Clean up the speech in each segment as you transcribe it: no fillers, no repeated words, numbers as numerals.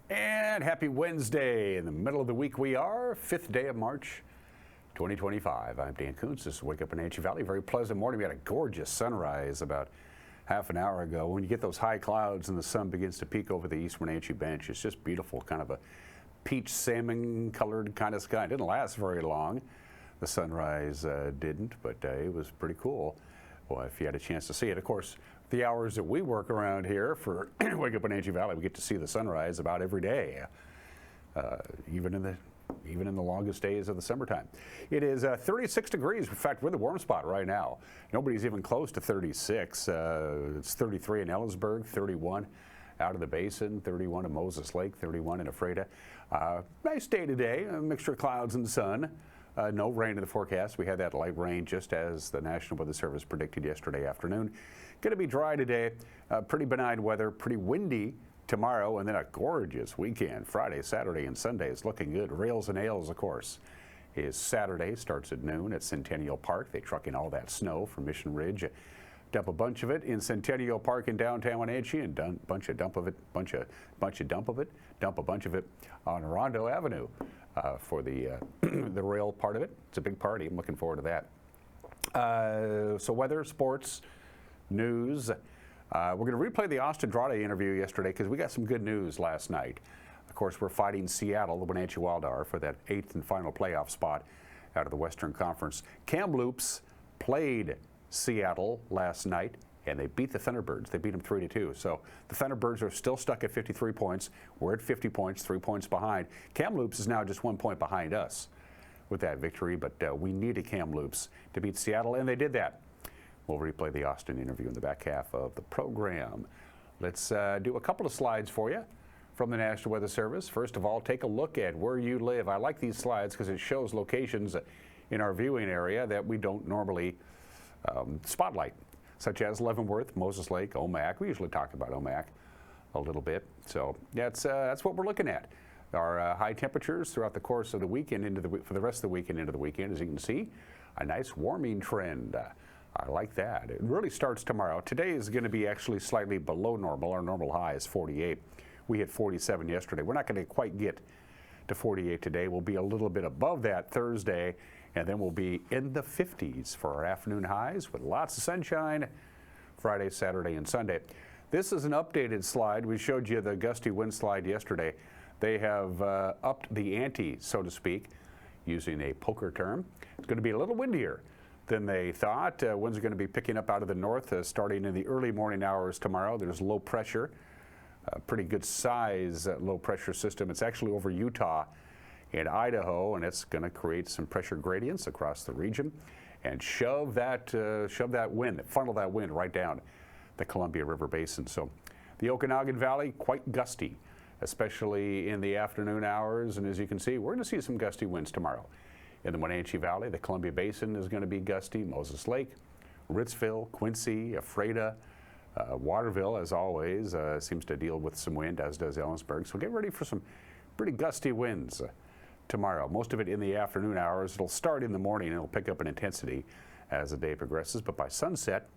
And happy Wednesday. In the middle of the week we are, 5th day of March, 2025. I'm Dan Kuntz. This is Wake Up Wenatchee Valley. Very pleasant morning. We had a gorgeous sunrise about half an hour ago. When you get those high clouds and the sun begins to peek over the East Wenatchee bench, it's just beautiful, kind of a peach salmon colored kind of sky. It didn't last very long. The sunrise didn't, but it was pretty cool. Well, if you had a chance to see it, of course, the hours that we work around here for Wake Up Wenatchee Valley, we get to see the sunrise about every day, even in the longest days of the summertime. It is 36 degrees. In fact, we're in the warm spot right now. Nobody's even close to 36. It's 33 in Ellisburg, 31 out of the basin, 31 in Moses Lake, 31 in Ephrata. Nice day today, a mixture of clouds and sun. No rain in the forecast. We had that light rain just as the National Weather Service predicted yesterday afternoon. Going to be dry today, pretty benign weather, pretty windy tomorrow, and then a gorgeous weekend. Friday, Saturday, and Sunday is looking good. Rails and Ales, of course, is Saturday. Starts at noon at Centennial Park. They truck in all that snow from Mission Ridge. Dump a bunch of it in Centennial Park in downtown Wenatchee, and dump a bunch of it on Rondo Avenue for the the rail part of it. It's a big party. I'm looking forward to that. So weather, sports, news. We're going to replay the Austin Drade interview yesterday because we got some good news last night. Of course, we're fighting Seattle, the Wenatchee Wildar, for that 8th and final playoff spot out of the Western Conference. Kamloops played Seattle last night, and they beat the Thunderbirds. They beat them 3-2. So the Thunderbirds are still stuck at 53 points. We're at 50 points, 3 points behind. Kamloops is now just 1 point behind us with that victory, but we needed Kamloops to beat Seattle, and they did that. We'll replay the Austin interview in the back half of the program. Let's do a couple of slides for you from the National Weather Service. First of all, take a look at where you live. I like these slides because it shows locations in our viewing area that we don't normally spotlight, such as Leavenworth, Moses Lake, Omak. We usually talk about Omak a little bit. So that's what we're looking at. Our high temperatures throughout the course of the weekend for the rest of the weekend into the weekend, as you can see, a nice warming trend. I like that. It really starts tomorrow. Today is going to be actually slightly below normal. Our normal high is 48. We hit 47 yesterday. We're not going to quite get to 48 today. We'll be a little bit above that Thursday, and then we'll be in the 50s for our afternoon highs with lots of sunshine Friday, Saturday, and Sunday. This is an updated slide. We showed you the gusty wind slide yesterday. They have upped the ante, so to speak, using a poker term. It's going to be a little windier than they thought. Winds are going to be picking up out of the north starting in the early morning hours tomorrow. There's low pressure, pretty good size low pressure system. It's actually over Utah and Idaho, and it's going to create some pressure gradients across the region and shove that wind, funnel that wind right down the Columbia River Basin. So the Okanagan Valley, quite gusty, especially in the afternoon hours. And as you can see, we're going to see some gusty winds tomorrow. In the Wenatchee Valley, the Columbia Basin is going to be gusty. Moses Lake, Ritzville, Quincy, Ephrata, Waterville, as always, seems to deal with some wind, as does Ellisburg. So get ready for some pretty gusty winds tomorrow. Most of it in the afternoon hours. It'll start in the morning and it'll pick up in intensity as the day progresses. But by sunset,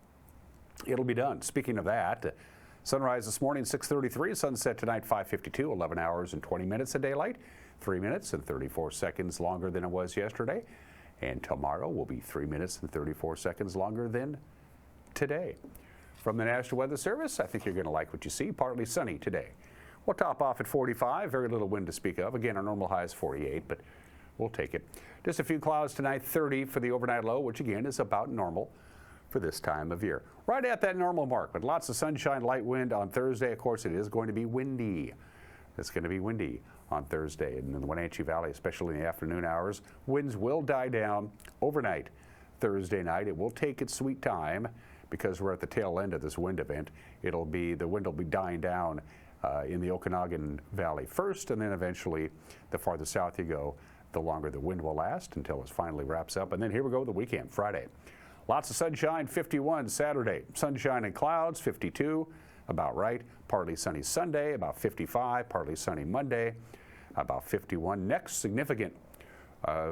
it'll be done. Speaking of that, sunrise this morning, 6:33. Sunset tonight, 5:52. 11 hours and 20 minutes of daylight. 3 minutes and 34 seconds longer than it was yesterday. And tomorrow will be 3 minutes and 34 seconds longer than today. From the National Weather Service, I think you're going to like what you see. Partly sunny today. We'll top off at 45. Very little wind to speak of. Again, our normal high is 48, but we'll take it. Just a few clouds tonight, 30 for the overnight low, which again is about normal for this time of year. Right at that normal mark, but lots of sunshine, light wind on Thursday. Of course, it is going to be windy. It's going to be windy on Thursday and in the Wenatchee Valley, especially in the afternoon hours. Winds will die down overnight Thursday night. It will take its sweet time because we're at the tail end of this wind event. The wind will be dying down in the Okanagan Valley first, and then eventually the farther south you go, the longer the wind will last until it finally wraps up. And then here we go, the weekend, Friday. Lots of sunshine, 51 Saturday. Sunshine and clouds, 52. About right. Partly sunny Sunday, about 55. Partly sunny Monday, about 51. Next significant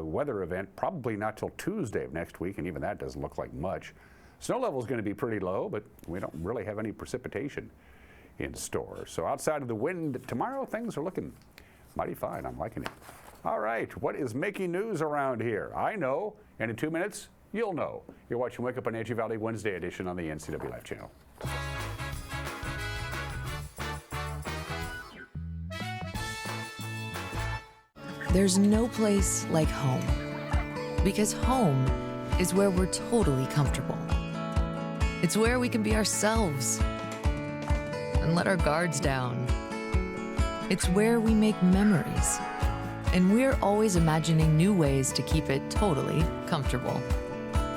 weather event, probably not till Tuesday of next week, and even that doesn't look like much. Snow level is going to be pretty low, but we don't really have any precipitation in store. So outside of the wind tomorrow, things are looking mighty fine. I'm liking it. All right, what is making news around here? I know, and in 2 minutes, you'll know. You're watching Wake Up Wenatchee Valley Wednesday edition on the NCWLIFE channel. There's no place like home, because home is where we're totally comfortable. It's where we can be ourselves and let our guards down. It's where we make memories, and we're always imagining new ways to keep it totally comfortable.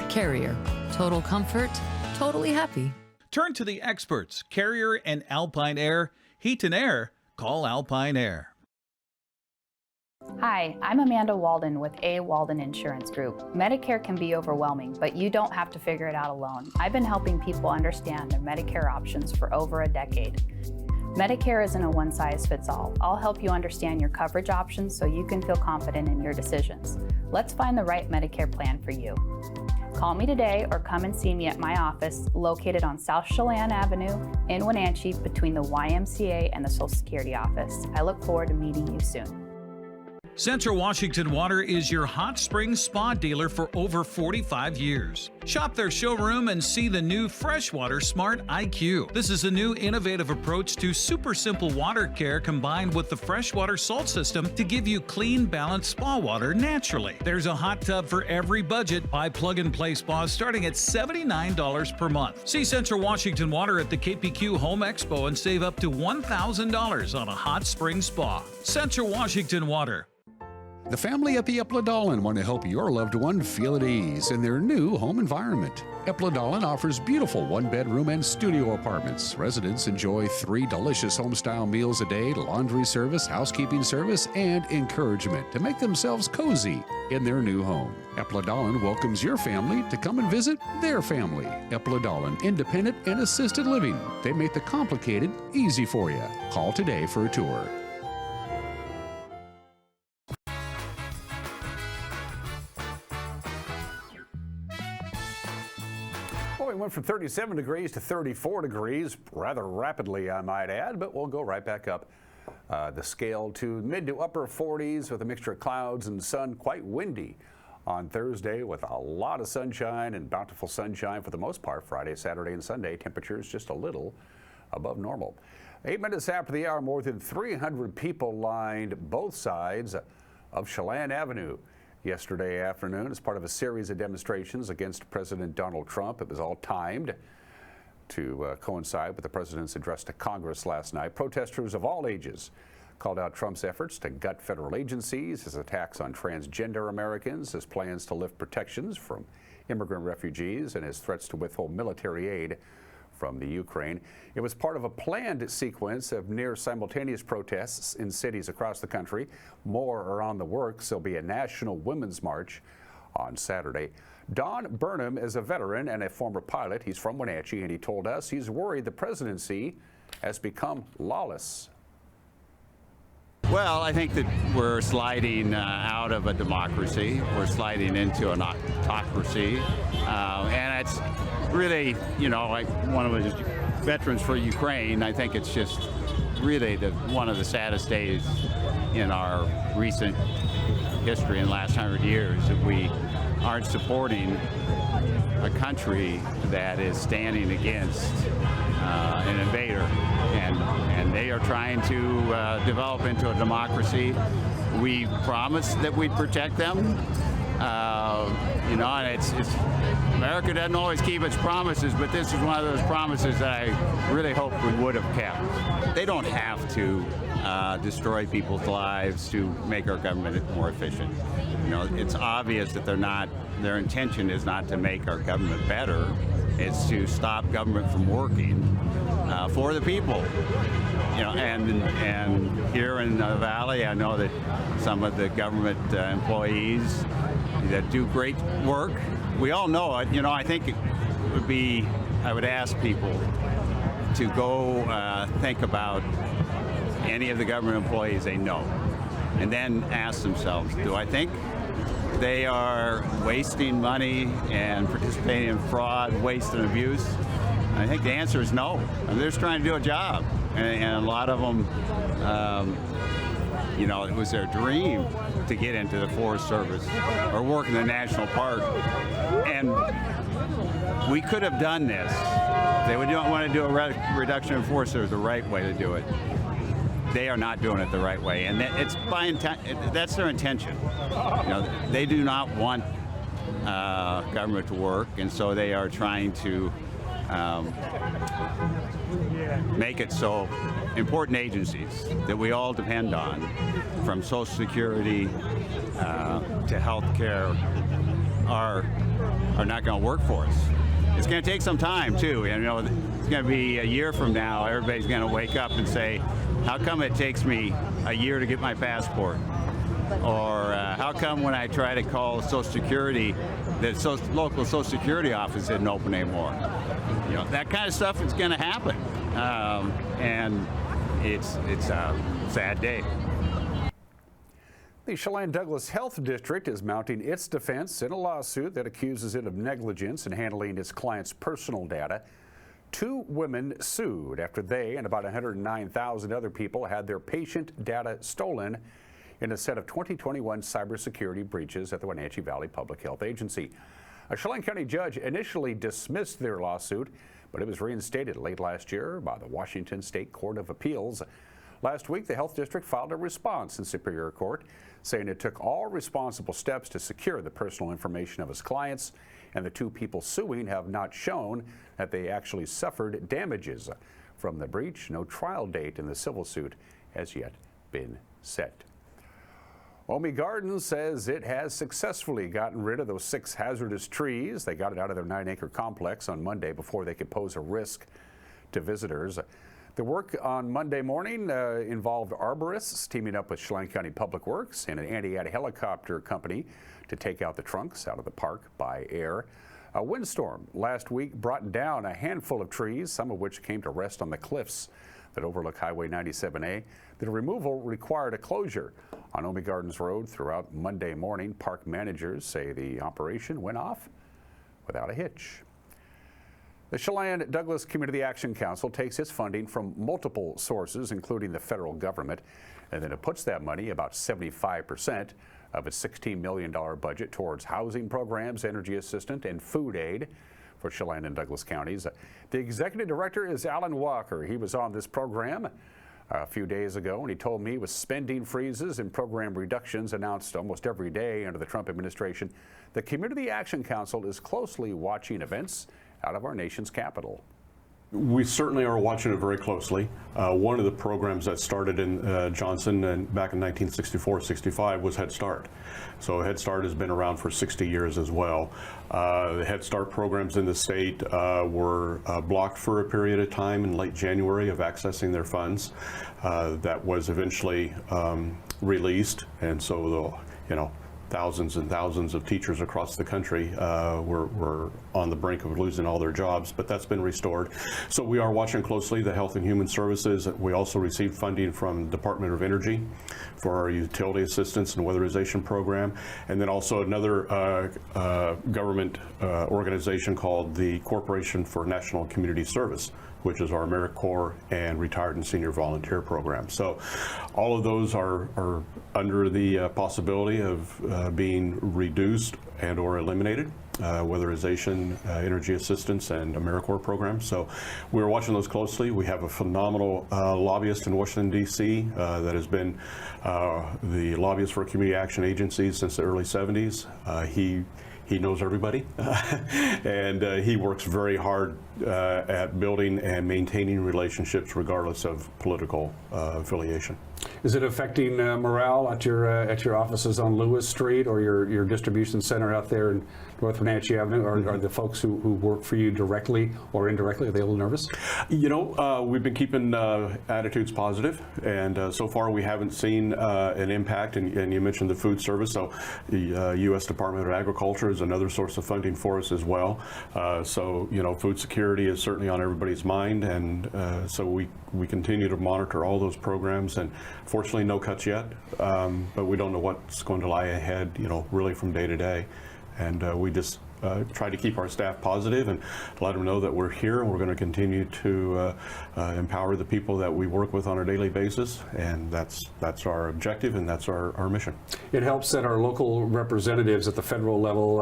Carrier, total comfort, totally happy. Turn to the experts, Carrier and Alpine Air. Heat and air, call Alpine Air. Hi, I'm Amanda Walden with A. Walden Insurance Group. Medicare can be overwhelming, but you don't have to figure it out alone. I've been helping people understand their Medicare options for over a decade. Medicare isn't a one-size-fits-all. I'll help you understand your coverage options so you can feel confident in your decisions. Let's find the right Medicare plan for you. Call me today or come and see me at my office located on South Chelan Avenue in Wenatchee between the YMCA and the Social Security office. I look forward to meeting you soon. Central Washington Water is your hot spring spa dealer for over 45 years. Shop their showroom and see the new Freshwater Smart IQ. This is a new innovative approach to super simple water care combined with the freshwater salt system to give you clean, balanced spa water naturally. There's a hot tub for every budget. Buy plug-and-play spas starting at $79 per month. See Central Washington Water at the KPQ Home Expo and save up to $1,000 on a hot spring spa. Central Washington Water. The family at the Epladolin want to help your loved one feel at ease in their new home environment. Epladolin offers beautiful one-bedroom and studio apartments. Residents enjoy 3 delicious home-style meals a day, laundry service, housekeeping service, and encouragement to make themselves cozy in their new home. Epladolin welcomes your family to come and visit their family. Epladolin, independent and assisted living. They make the complicated easy for you. Call today for a tour. Well, we went from 37 degrees to 34 degrees rather rapidly, I might add, but we'll go right back up the scale to mid to upper 40s with a mixture of clouds and sun. Quite windy on Thursday with a lot of sunshine and bountiful sunshine for the most part. Friday, Saturday, and Sunday, temperatures just a little above normal. 8 minutes after the hour, more than 300 people lined both sides of Chelan Avenue yesterday afternoon as part of a series of demonstrations against President Donald Trump. It was all timed to coincide with the president's address to Congress last night. Protesters of all ages called out Trump's efforts to gut federal agencies, his attacks on transgender Americans, his plans to lift protections from immigrant refugees, and his threats to withhold military aid from the Ukraine. It was part of a planned sequence of near simultaneous protests in cities across the country. More are on the works. There'll be a national women's march on Saturday. Don Burnham is a veteran and a former pilot. He's from Wenatchee, and he told us he's worried the presidency has become lawless. Well, I think that we're sliding out of a democracy. We're sliding into an autocracy. And it's really, like one of the veterans for Ukraine, I think it's just really one of the saddest days in our recent history in the last 100 years that we aren't supporting a country that is standing against an invader. And they are trying to develop into a democracy. We promised that we'd protect them. And it's America doesn't always keep its promises, but this is one of those promises that I really hope we would have kept. They don't have to destroy people's lives to make our government more efficient. It's obvious that their intention is not to make our government better. It's to stop government from working for the people. And here in the Valley, I know that some of the government employees that do great work, we all know it. I think it would be, I would ask people to go think about any of the government employees they know, and then ask themselves, do I think they are wasting money and participating in fraud, waste, and abuse? I think the answer is no. They're just trying to do a job. and a lot of them, you know, it was their dream to get into the Forest Service or work in the national park. And we could have done this. They would not want to do a reduction in force. There's the right way to do it. They are not doing it the right way, and it's by that's their intention. You know, they do not want government to work, and so they are trying to make it so important agencies that we all depend on, from Social Security to health care, are not going to work for us. It's going to take some time too. You know, it's going to be a year from now. Everybody's going to wake up and say, "How come it takes me a year to get my passport?" Or how come when I try to call Social Security, the local Social Security office isn't open anymore? You know, that kind of stuff is going to happen, and it's a sad day. The Chelan-Douglas Health District is mounting its defense in a lawsuit that accuses it of negligence in handling its clients' personal data. 2 women sued after they and about 109,000 other people had their patient data stolen in a set of 2021 cybersecurity breaches at the Wenatchee Valley Public Health Agency. A Chelan County judge initially dismissed their lawsuit, but it was reinstated late last year by the Washington State Court of Appeals. Last week, the Health District filed a response in Superior Court, saying it took all responsible steps to secure the personal information of its clients, and the 2 people suing have not shown that they actually suffered damages from the breach. No trial date in the civil suit has yet been set. Omi Gardens says it has successfully gotten rid of those 6 hazardous trees. They got it out of their 9-acre complex on Monday before they could pose a risk to visitors. The work on Monday morning involved arborists teaming up with Chelan County Public Works and an anti-ad helicopter company to take out the trunks out of the park by air. A windstorm last week brought down a handful of trees, some of which came to rest on the cliffs that overlook Highway 97A. The removal required a closure on Omi Gardens Road throughout Monday morning. Park managers say the operation went off without a hitch. The Chelan-Douglas Community Action Council takes its funding from multiple sources, including the federal government, and then it puts that money, about 75% of its $16 million budget, towards housing programs, energy assistance, and food aid for Chelan and Douglas counties. The executive director is Alan Walker. He was on this program a few days ago, and he told me with spending freezes and program reductions announced almost every day under the Trump administration, the Community Action Council is closely watching events out of our nation's capital. We certainly are watching it very closely. One of the programs that started in Johnson back in 1964-65 was Head Start. So Head Start has been around for 60 years as well. The Head Start programs in the state were blocked for a period of time in late January of accessing their funds. That was eventually released, and so thousands and thousands of teachers across the country were on the brink of losing all their jobs, but that's been restored. So we are watching closely the Health and Human Services. We also received funding from the Department of Energy for our utility assistance and weatherization program, and then also another government organization called the Corporation for National Community Service, which is our AmeriCorps and Retired and Senior Volunteer program. So all of those are under the possibility of being reduced and or eliminated. Weatherization, energy assistance, and AmeriCorps programs. So we're watching those closely. We have a phenomenal lobbyist in Washington, D.C. That has been the lobbyist for community action agencies since the early 70s. He knows everybody, and he works very hard at building and maintaining relationships regardless of political affiliation. Is it affecting morale at your offices on Lewis Street or your distribution center out there in North Wenatchee Avenue? Are the folks who work for you directly or indirectly, are they a little nervous? You know, we've been keeping attitudes positive, and so far we haven't seen an impact. And you mentioned the food service, so the U.S. Department of Agriculture is another source of funding for us as well. So food security is certainly on everybody's mind, and so we continue to monitor all those programs. And fortunately, no cuts yet, but we don't know what's going to lie ahead, really from day to day. And we just try to keep our staff positive and let them know that we're here and we're going to continue to empower the people that we work with on a daily basis, and that's our objective and that's our mission. It helps that our local representatives at the federal level,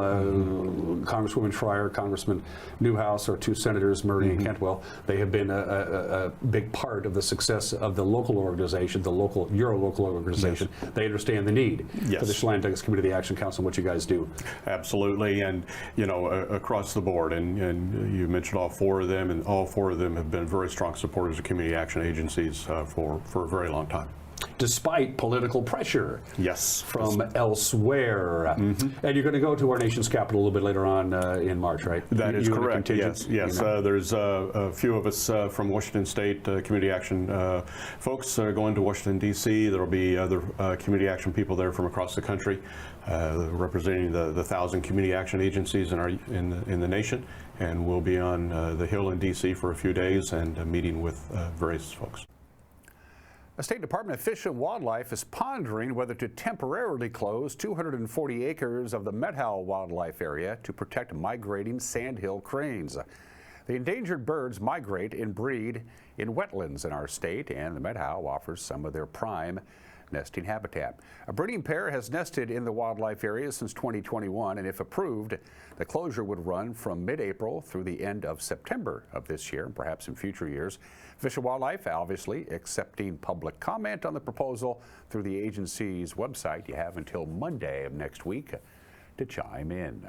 Congresswoman Schreier, Congressman Newhouse, our two senators, Murray and Cantwell, they have been a big part of the success of the local organization, your local organization. Yes. They understand the need for the Chelan Douglas Community Action Council and what you guys do. Absolutely, and across the board, and you mentioned all four of them, and all four of them have been very strong supporters of community action agencies for a very long time. Despite political pressure from elsewhere. And you're going to go to our nation's capital a little bit later on in March, right? That is correct, yes. There's a few of us from Washington State Community Action folks going to Washington, D.C. There will be other community action people there from across the country representing the 1,000 community action agencies in the nation. And we'll be on the Hill in D.C. for a few days and meeting with various folks. The State Department of Fish and Wildlife is pondering whether to temporarily close 240 acres of the Methow Wildlife Area to protect migrating sandhill cranes. The endangered birds migrate and breed in wetlands in our state, and the Methow offers some of their prime nesting habitat. A breeding pair has nested in the wildlife area since 2021, and if approved, the closure would run from mid-April through the end of September of this year, and perhaps in future years. Fish and Wildlife obviously accepting public comment on the proposal through the agency's website. You have until Monday of next week to chime in.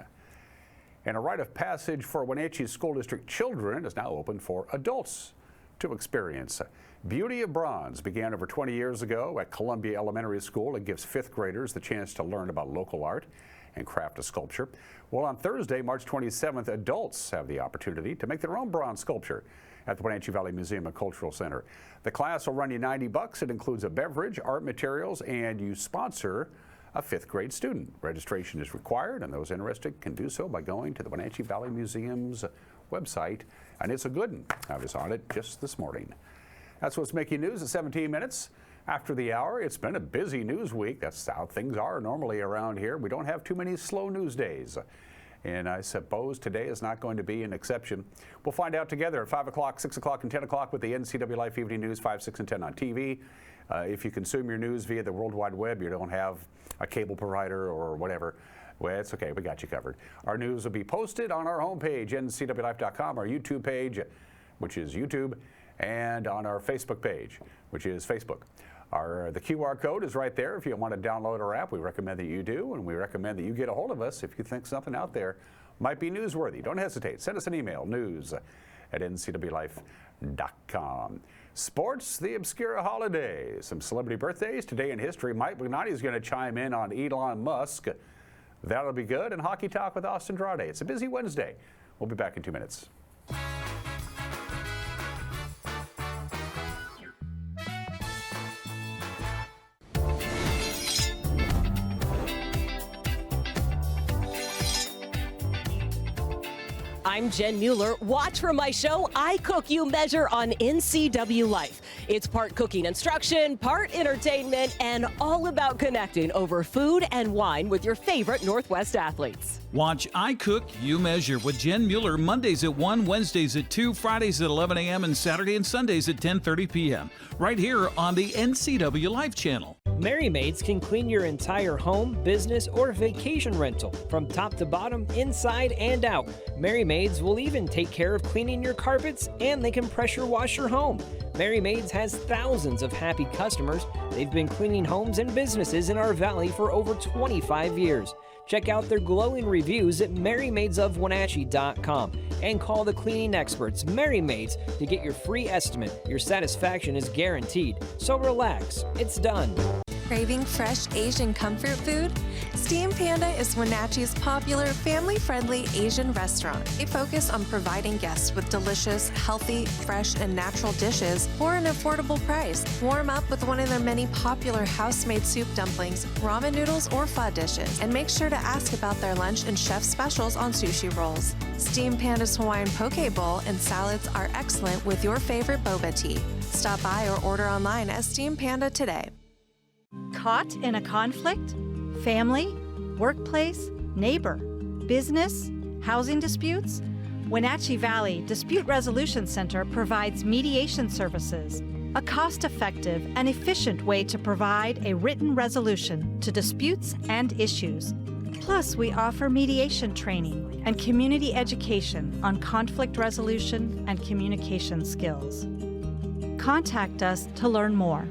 And a rite of passage for Wenatchee School District children is now open for adults to experience. Beauty of Bronze began over 20 years ago at Columbia Elementary School. It gives fifth graders the chance to learn about local art and craft a sculpture. Well, on Thursday, March 27th, adults have the opportunity to make their own bronze sculpture at the Wenatchee Valley Museum and Cultural Center. The class will run you $90. It includes a beverage, art materials, and you sponsor a fifth grade student. Registration is required, and those interested can do so by going to the Wenatchee Valley Museum's website, and it's a good one. I was on it just this morning. That's what's making news at 17 minutes after the hour. It's been a busy news week. That's how things are normally around here. We don't have too many slow news days, and I suppose today is not going to be an exception. We'll find out together at 5 o'clock, 6 o'clock, and 10 o'clock with the NCWLIFE Evening News, 5, 6, and 10 on TV. If you consume your news via the World Wide Web, you don't have a cable provider or whatever, well, it's okay. We got you covered. Our news will be posted on our homepage, ncwlife.com, our YouTube page, which is YouTube, and on our Facebook page, which is Facebook. The QR code is right there if you want to download our app. We recommend that you do, and we recommend that you get a hold of us if you think something out there might be newsworthy. Don't hesitate. Send us an email, news@ncwlife.com. Sports, the Obscura holidays. Some celebrity birthdays today in history. Mike Magnani is going to chime in on Elon Musk. That'll be good. And Hockey Talk with Austin Drade. It's a busy Wednesday. We'll be back in 2 minutes. I'm Jen Mueller. Watch for my show, I Cook, You Measure on NCWLIFE. It's part cooking instruction, part entertainment, and all about connecting over food and wine with your favorite Northwest athletes. Watch I Cook, You Measure with Jen Mueller Mondays at 1, Wednesdays at 2, Fridays at 11 a.m., and Saturday and Sundays at 10:30 p.m. right here on the NCWLIFE channel. Merry Maids can clean your entire home, business, or vacation rental from top to bottom, inside and out. Merry Maids will even take care of cleaning your carpets, and they can pressure wash your home. Merry Maids has thousands of happy customers. They've been cleaning homes and businesses in our valley for over 25 years. Check out their glowing reviews at MerryMaidsOfWenatchee.com and call the cleaning experts, Merry Maids, to get your free estimate. Your satisfaction is guaranteed. So relax, it's done. Craving fresh Asian comfort food? Steam Panda is Wenatchee's popular, family-friendly Asian restaurant. They focus on providing guests with delicious, healthy, fresh, and natural dishes for an affordable price. Warm up with one of their many popular house-made soup dumplings, ramen noodles, or pho dishes. And make sure to ask about their lunch and chef specials on sushi rolls. Steam Panda's Hawaiian poke bowl and salads are excellent with your favorite boba tea. Stop by or order online at Steam Panda today. Caught in a conflict? Family, workplace, neighbor, business? Housing disputes? Wenatchee Valley Dispute Resolution Center provides mediation services, a cost-effective and efficient way to provide a written resolution to disputes and issues. Plus, we offer mediation training and community education on conflict resolution and communication skills. Contact us to learn more.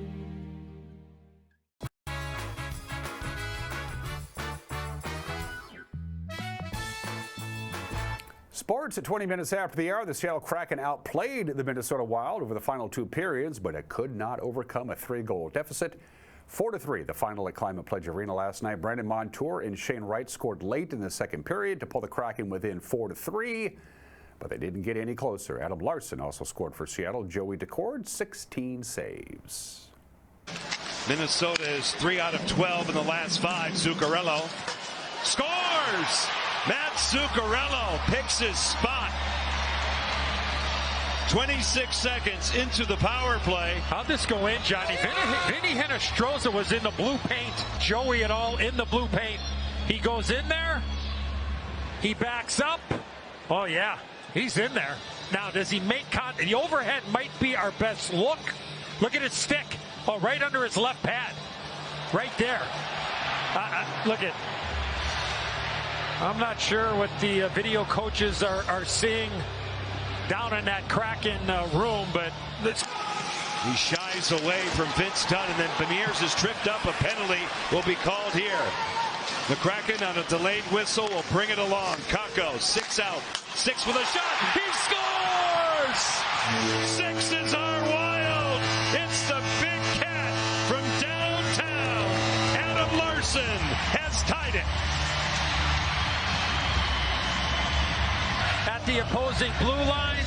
Sports at 20 minutes after the hour. The Seattle Kraken outplayed the Minnesota Wild over the final two periods, but it could not overcome a 3-goal deficit. 4-3, the final at Climate Pledge Arena last night. Brandon Montour and Shane Wright scored late in the second period to pull the Kraken within 4-3, but they didn't get any closer. Adam Larson also scored for Seattle. Joey Decord, 16 saves. Minnesota is 3 out of 12 in the last 5. Zuccarello scores! Matt Zuccarello picks his spot. 26 seconds into the power play. How'd this go in, Johnny? Vinny Hinostroza was in the blue paint. Joey et al. In the blue paint. He goes in there. He backs up. Oh, yeah. He's in there. Now, does he make contact? The overhead might be our best look. Look at his stick. Oh, right under his left pad. Right there. Look at. I'm not sure what the video coaches are seeing down in that Kraken room, but he shies away from Vince Dunn, and then Beniers is tripped up. A penalty will be called here. The Kraken on a delayed whistle will bring it along. Kakko, 6 out, 6 with a shot. He scores! 6 is our Wild. It's the big cat from downtown. Adam Larson has tied it. at the opposing blue line.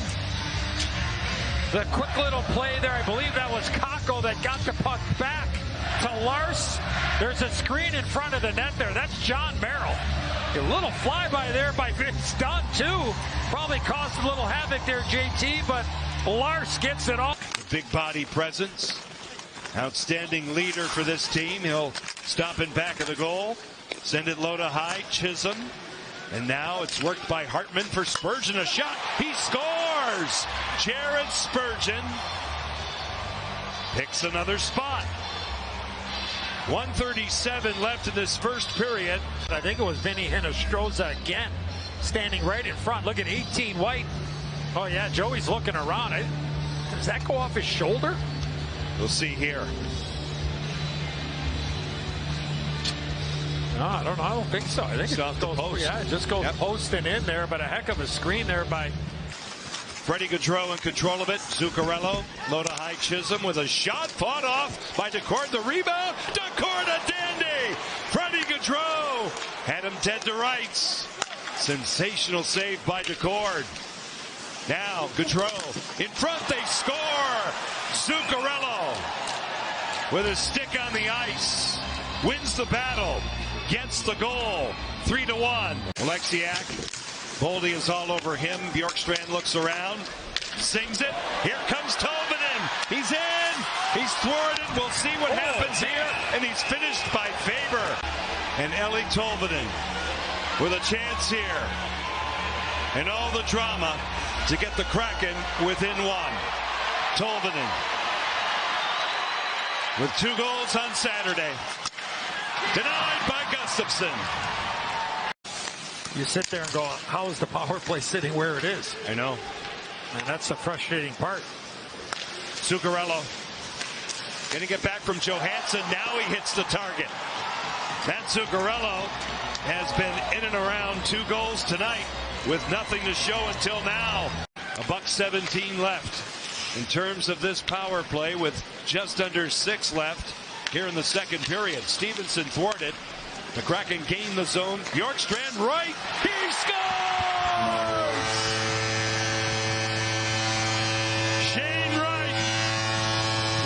The quick little play there, I believe that was Kakko that got the puck back to Lars. There's a screen in front of the net there. That's John Merrill. A little flyby there by Vince Dunn, too. Probably caused a little havoc there, JT, but Lars gets it off. Big body presence. Outstanding leader for this team. He'll stop in back of the goal. Send it low to high. Chisholm. And now it's worked by Hartman for Spurgeon. A shot. He scores! Jared Spurgeon picks another spot. 1:37 left in this first period. I think it was Vinny Hinostroza again, standing right in front. Look at 18 White. Oh, yeah, Joey's looking around. Does that go off his shoulder? We'll see here. No, I don't know. I don't think so. I think it's off the post. Yeah, it just goes posting in there, but a heck of a screen there by Freddie Gaudreau in control of it. Zuccarello, low to high. Chisholm with a shot fought off by Decord. The rebound. Decord, a dandy. Freddie Gaudreau had him dead to rights. Sensational save by Decord. Now Gaudreau in front. They score. Zuccarello with a stick on the ice wins the battle. Gets the goal. 3-1. Alexiak. Boldy is all over him. Bjorkstrand looks around. Sings it. Here comes Tolvanen. He's in. He's thwarted. We'll see what happens here. And he's finished by Faber. And Eli Tolvanen with a chance here. And all the drama to get the Kraken within one. Tolvanen with 2 goals on Saturday. Denied by Gustafsson. You sit there and go, how is the power play sitting where it is? I know. And that's the frustrating part. Zuccarello going to get back from Johansson. Now he hits the target. Matt Zuccarello has been in and around 2 goals tonight with nothing to show until now. $1:17 left in terms of this power play with just under 6 left here in the second period. Stevenson thwarted. The Kraken gain the zone. Bjorkstrand right. He scores! Shane Wright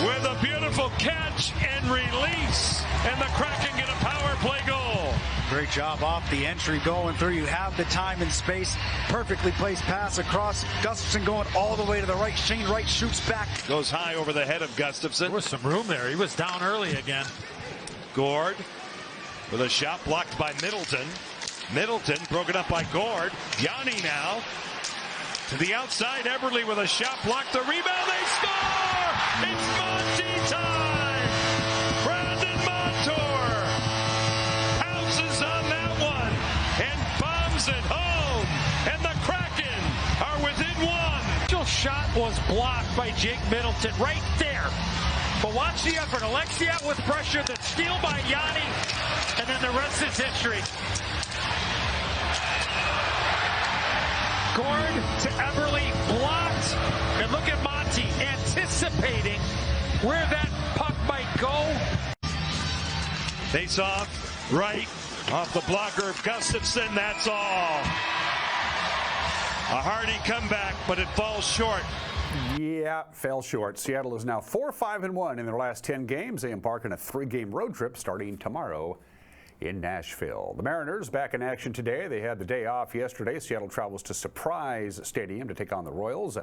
with a beautiful catch and release. And the Kraken get a power play goal. Great job off the entry going through. You have the time and space. Perfectly placed pass across. Gustafsson going all the way to the right. Shane Wright shoots back. Goes high over the head of Gustafsson. There was some room there. He was down early again. Gord with a shot blocked by Middleton. Middleton broken up by Gord. Yanni now to the outside. Eberle with a shot blocked. The rebound. They score! It's Monty time! Brandon Montour pounces on that one and bombs it home. And the Kraken are within one. The shot was blocked by Jake Middleton right there. But watch the effort. Alexiak with pressure. The steal by Yanni. And then the rest is history. Gord to Eberle, blocked. And look at Monty anticipating where that puck might go. Face off, right, off the blocker of Gustafsson. That's all. A hearty comeback, but it falls short. Yeah, fell short. Seattle is now 4-5-1 in their last 10 games. They embark on a 3-game road trip starting tomorrow in Nashville. The Mariners back in action today. They had the day off yesterday. Seattle travels to Surprise Stadium to take on the Royals.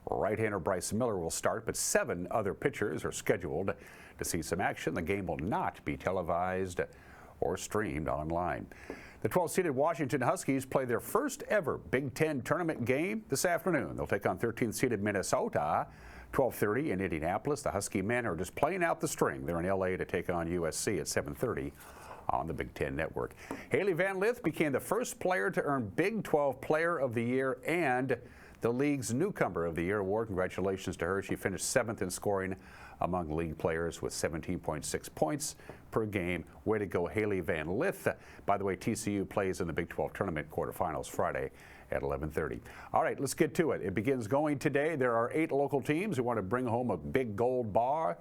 Right-hander Bryce Miller will start, but 7 other pitchers are scheduled to see some action. The game will not be televised or streamed online. The 12th-seeded Washington Huskies play their first ever Big Ten tournament game this afternoon. They'll take on 13th-seeded Minnesota, 12:30 in Indianapolis. The Husky men are just playing out the string. They're in L.A. to take on USC at 7:30 on the Big Ten Network. Haley Van Lith became the first player to earn Big 12 Player of the Year and the league's Newcomer of the Year award. Congratulations to her. She finished 7th in scoring among league players with 17.6 points per game. Way to go, Haley Van Lith. By the way, TCU plays in the Big 12 tournament quarterfinals Friday at 11:30. All right, let's get to it. It begins going today. There are 8 local teams who want to bring home a big gold ball.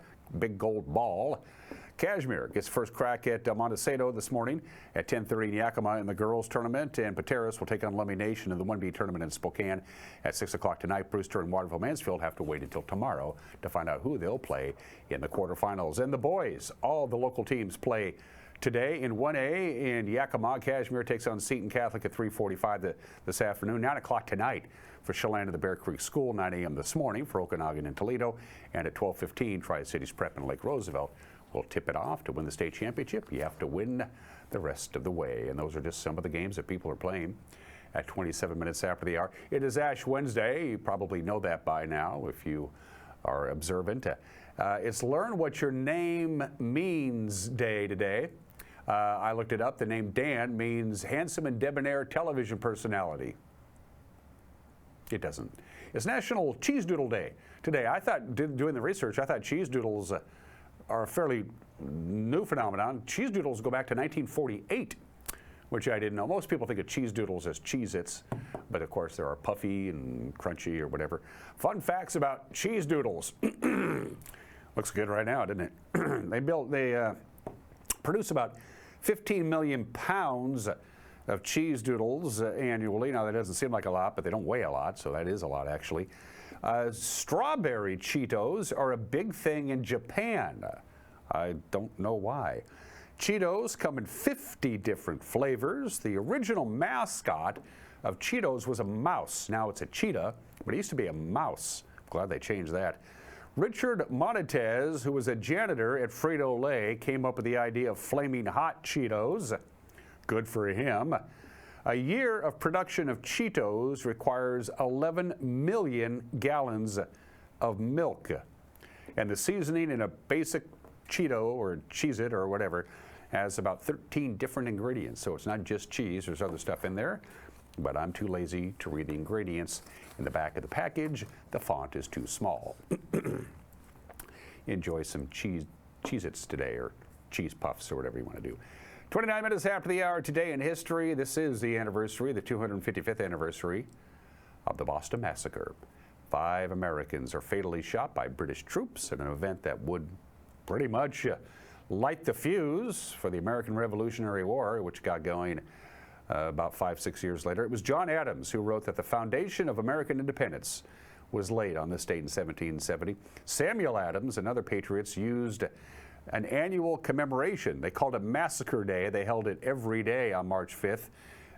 Kashmir gets first crack at Montecito this morning at 10:30 in Yakima in the girls tournament, and Pateros will take on Lummi Nation in the 1B tournament in Spokane at 6 o'clock tonight. Brewster and Waterville Mansfield have to wait until tomorrow to find out who they'll play in the quarterfinals. And the boys, all the local teams play today in 1A in Yakima. Kashmir takes on Seton Catholic at 3:45 this afternoon. 9 o'clock tonight for Chelan and the Bear Creek School. 9 a.m. this morning for Okanagan and Toledo. And at 12:15, Tri-Cities Prep in Lake Roosevelt will tip it off. To win the state championship, you have to win the rest of the way. And those are just some of the games that people are playing at 27 minutes after the hour. It is Ash Wednesday. You probably know that by now if you are observant. It's Learn What Your Name Means Day today. I looked it up. The name Dan means handsome and debonair television personality. It doesn't. It's National Cheese Doodle Day today. I thought, doing the research, I thought cheese doodles are a fairly new phenomenon. Cheese doodles go back to 1948, which I didn't know. Most people think of cheese doodles as Cheez-Its, but of course there are puffy and crunchy or whatever. Fun facts about cheese doodles. Looks good right now, doesn't it? They produce about 15 million pounds of cheese doodles annually. Now that doesn't seem like a lot, but they don't weigh a lot, so that is a lot actually. Strawberry Cheetos are a big thing in Japan. I don't know why. Cheetos come in 50 different flavors. The original mascot of Cheetos was a mouse. Now it's a cheetah, but it used to be a mouse. Glad they changed that. Richard Monitez, who was a janitor at Frito-Lay, came up with the idea of flaming hot Cheetos. Good for him. A year of production of Cheetos requires 11 million gallons of milk. And the seasoning in a basic Cheeto or Cheez-It or whatever has about 13 different ingredients. So it's not just cheese, there's other stuff in there. But I'm too lazy to read the ingredients in the back of the package. The font is too small. Enjoy some Cheez-Its today, or cheese puffs, or whatever you want to do. 29 minutes after the hour today in history. This is the anniversary, the 255th anniversary of the Boston Massacre. 5 Americans are fatally shot by British troops in an event that would pretty much light the fuse for the American Revolutionary War, which got going about 5-6 years later. It was John Adams who wrote that the foundation of American independence was laid on this date in 1770. Samuel Adams and other patriots used an annual commemoration. They called it Massacre Day. They held it every day on March 5th.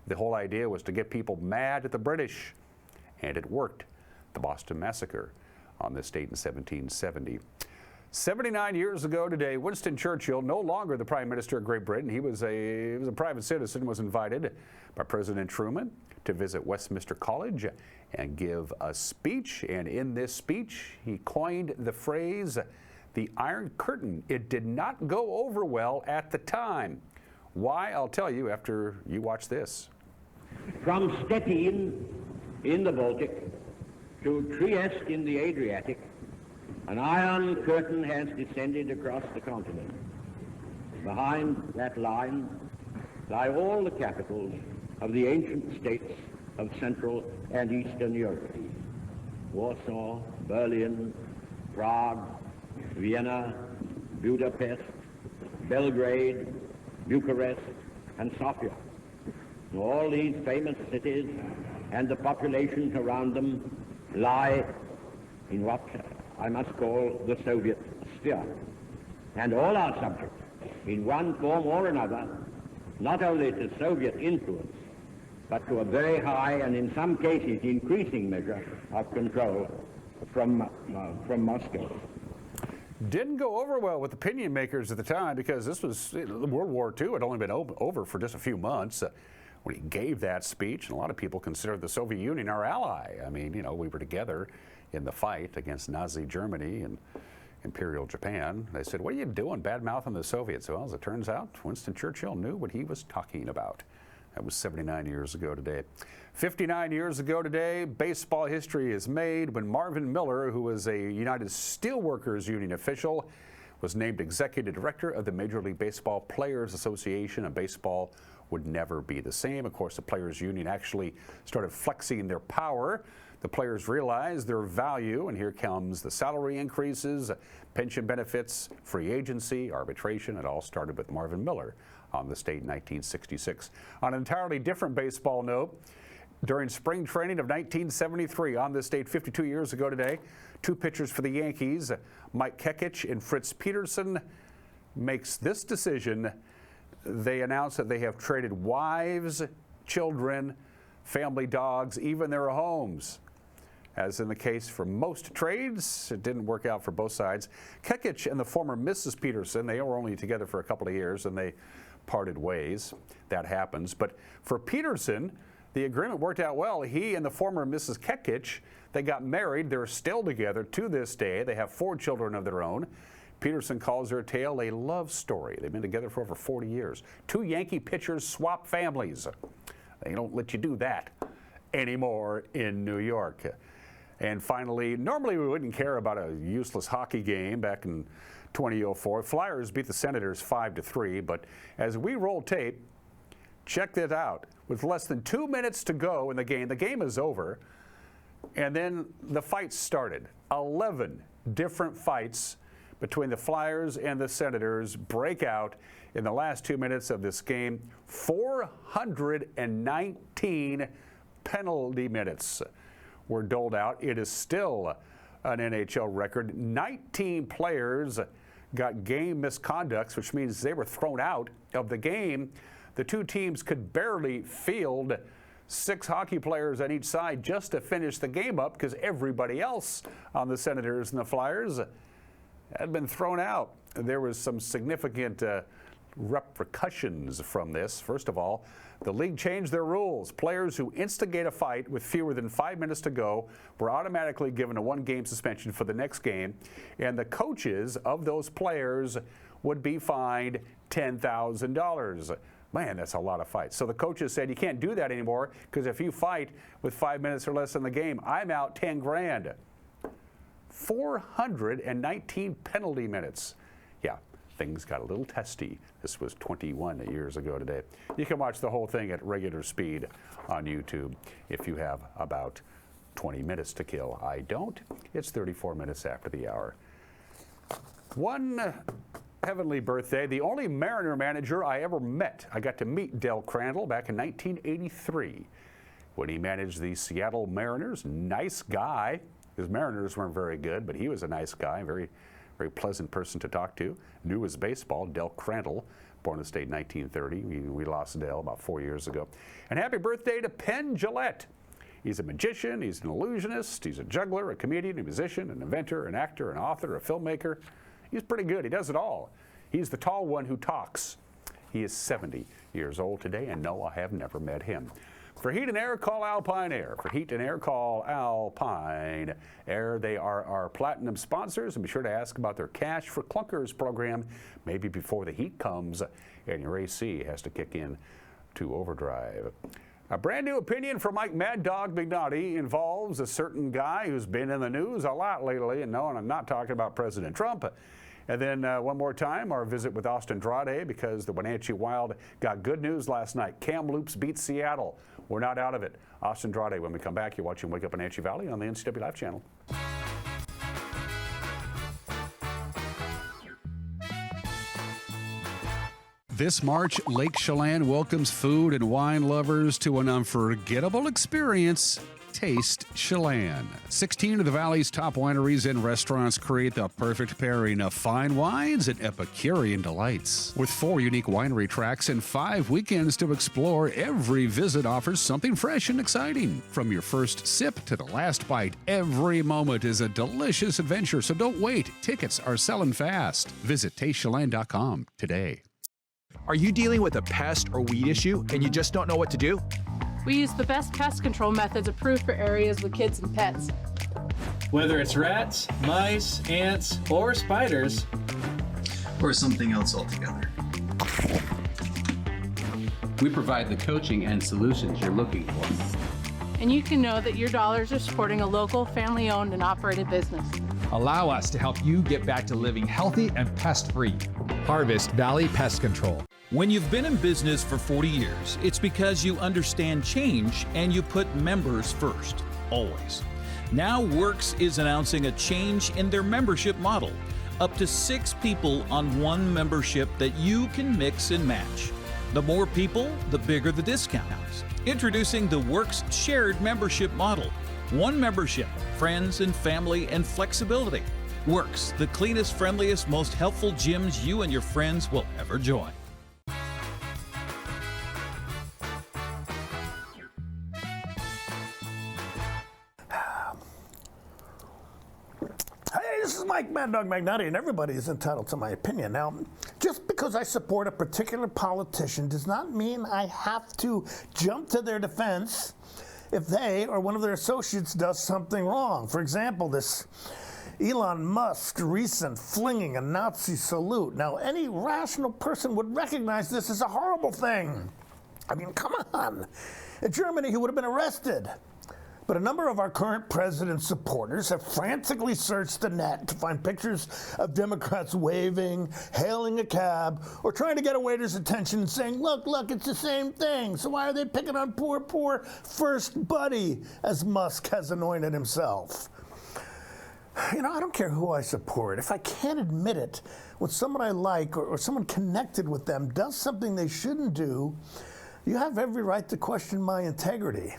The whole idea was to get people mad at the British, and it worked. The Boston Massacre on this date in 1770. 79 years ago today, Winston Churchill, no longer the Prime Minister of Great Britain, he was a private citizen, was invited by President Truman to visit Westminster College and give a speech. And in this speech, he coined the phrase, the Iron Curtain. It did not go over well at the time. Why? I'll tell you after you watch this. From Stettin in the Baltic to Trieste in the Adriatic, an iron curtain has descended across the continent. Behind that line lie all the capitals of the ancient states of Central and Eastern Europe. Warsaw, Berlin, Prague, Vienna, Budapest, Belgrade, Bucharest, and Sofia. All these famous cities and the populations around them lie in what I must call the Soviet sphere. And all are subject, in one form or another, not only to Soviet influence, but to a very high and in some cases increasing measure of control from Moscow. Didn't go over well with opinion makers at the time because this was World War II had only been over for just a few months when he gave that speech, and a lot of people considered the Soviet Union our ally. I mean, you know, we were together in the fight against Nazi Germany and Imperial Japan. They said, what are you doing bad-mouthing the Soviets? Well, as it turns out, Winston Churchill knew what he was talking about. That was 79 years ago today. 59 years ago today, baseball history is made when Marvin Miller, who was a United Steelworkers Union official, was named executive director of the Major League Baseball Players Association, and baseball would never be the same. Of course, the Players Union actually started flexing their power. The players realized their value, and here comes the salary increases, pension benefits, free agency, arbitration. It all started with Marvin Miller on the state in 1966. On an entirely different baseball note, during spring training of 1973 on this date 52 years ago today, two pitchers for the Yankees, Mike Kekich and Fritz Peterson, makes this decision. They announce that they have traded wives, children, family dogs, even their homes. As in the case for most trades, it didn't work out for both sides. Kekich and the former Mrs. Peterson, they were only together for a couple of years and they parted ways. That happens. But for Peterson, the agreement worked out well. He and the former Mrs. Kekich, they got married. They're still together to this day. They have 4 children of their own. Peterson calls their tale a love story. They've been together for over 40 years. 2 Yankee pitchers swap families. They don't let you do that anymore in New York. And finally, normally we wouldn't care about a useless hockey game back in 2004. Flyers beat the Senators 5-3, but as we roll tape, check that out. With less than 2 minutes to go in the game is over, and then the fight started. 11 different fights between the Flyers and the Senators break out in the last 2 minutes of this game. 419 penalty minutes were doled out. It is still an NHL record. 19 players got game misconducts, which means they were thrown out of the game. The two teams could barely field 6 hockey players on each side just to finish the game up because everybody else on the Senators and the Flyers had been thrown out. There was some significant repercussions from this. First of all, the league changed their rules. Players who instigate a fight with fewer than 5 minutes to go were automatically given a 1-game suspension for the next game, and the coaches of those players would be fined $10,000. Man, that's a lot of fights. So the coaches said, you can't do that anymore because if you fight with 5 minutes or less in the game, I'm out 10 grand. 419 penalty minutes. Yeah, things got a little testy. This was 21 years ago today. You can watch the whole thing at regular speed on YouTube if you have about 20 minutes to kill. I don't. It's 34 minutes after the hour. One heavenly birthday, the only Mariner manager I ever met. I got to meet Del Crandall back in 1983 when he managed the Seattle Mariners. Nice guy. His Mariners weren't very good, but he was a nice guy, very, very pleasant person to talk to. Knew his baseball. Del Crandall, born in the state in 1930. We lost Del about 4 years ago. And happy birthday to Penn Jillette. He's a magician, he's an illusionist, he's a juggler, a comedian, a musician, an inventor, an actor, an author, a filmmaker, He's pretty good. He does it all. He's the tall one who talks. He is 70 years old today, and no, I have never met him. For heat and air, call Alpine Air. For heat and air, call Alpine Air. They are our platinum sponsors, and be sure to ask about their Cash for Clunkers program, maybe before the heat comes and your AC has to kick in to overdrive. A brand new opinion from Mike Mad Dog Mignotti involves a certain guy who's been in the news a lot lately, and no, I'm not talking about President Trump. And then one more time, our visit with Austin Andrade, because the Wenatchee Wild got good news last night. Kamloops beat Seattle. We're not out of it. Austin Andrade, when we come back, you're watching Wake Up Wenatchee Valley on the NCWLIFE channel. This March, Lake Chelan welcomes food and wine lovers to an unforgettable experience. Taste Chelan. 16 of the Valley's top wineries and restaurants create the perfect pairing of fine wines and Epicurean delights. With 4 unique winery tracks and 5 weekends to explore, every visit offers something fresh and exciting. From your first sip to the last bite, every moment is a delicious adventure, so don't wait. Tickets are selling fast. Visit TasteChelan.com today. Are you dealing with a pest or weed issue and you just don't know what to do? We use the best pest control methods approved for areas with kids and pets. Whether it's rats, mice, ants, or spiders, or something else altogether, we provide the coaching and solutions you're looking for. And you can know that your dollars are supporting a local, family-owned and operated business. Allow us to help you get back to living healthy and pest-free. Harvest Valley Pest Control. When you've been in business for 40 years, it's because you understand change and you put members first, always. Now Works is announcing a change in their membership model. Up to 6 people on one membership that you can mix and match. The more people, the bigger the discounts. Introducing the Works shared membership model. One membership, friends and family and flexibility. Works, the cleanest, friendliest, most helpful gyms you and your friends will ever join. This is Mike Mad Dog Magnotti, and everybody is entitled to my opinion. Now, just because I support a particular politician does not mean I have to jump to their defense if they or one of their associates does something wrong. For example, this Elon Musk recent flinging a Nazi salute. Now, any rational person would recognize this as a horrible thing. I mean, come on. In Germany, he would have been arrested. But a number of our current president's supporters have frantically searched the net to find pictures of Democrats waving, hailing a cab, or trying to get a waiter's attention and saying, look, it's the same thing. So why are they picking on poor First Buddy, as Musk has anointed himself? You know, I don't care who I support. If I can't admit it, when someone I like or someone connected with them does something they shouldn't do, you have every right to question my integrity,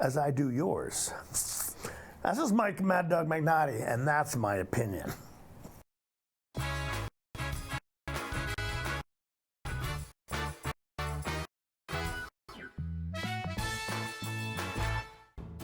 as I do yours. This is Mike Mad Dog Magnotti, and that's my opinion.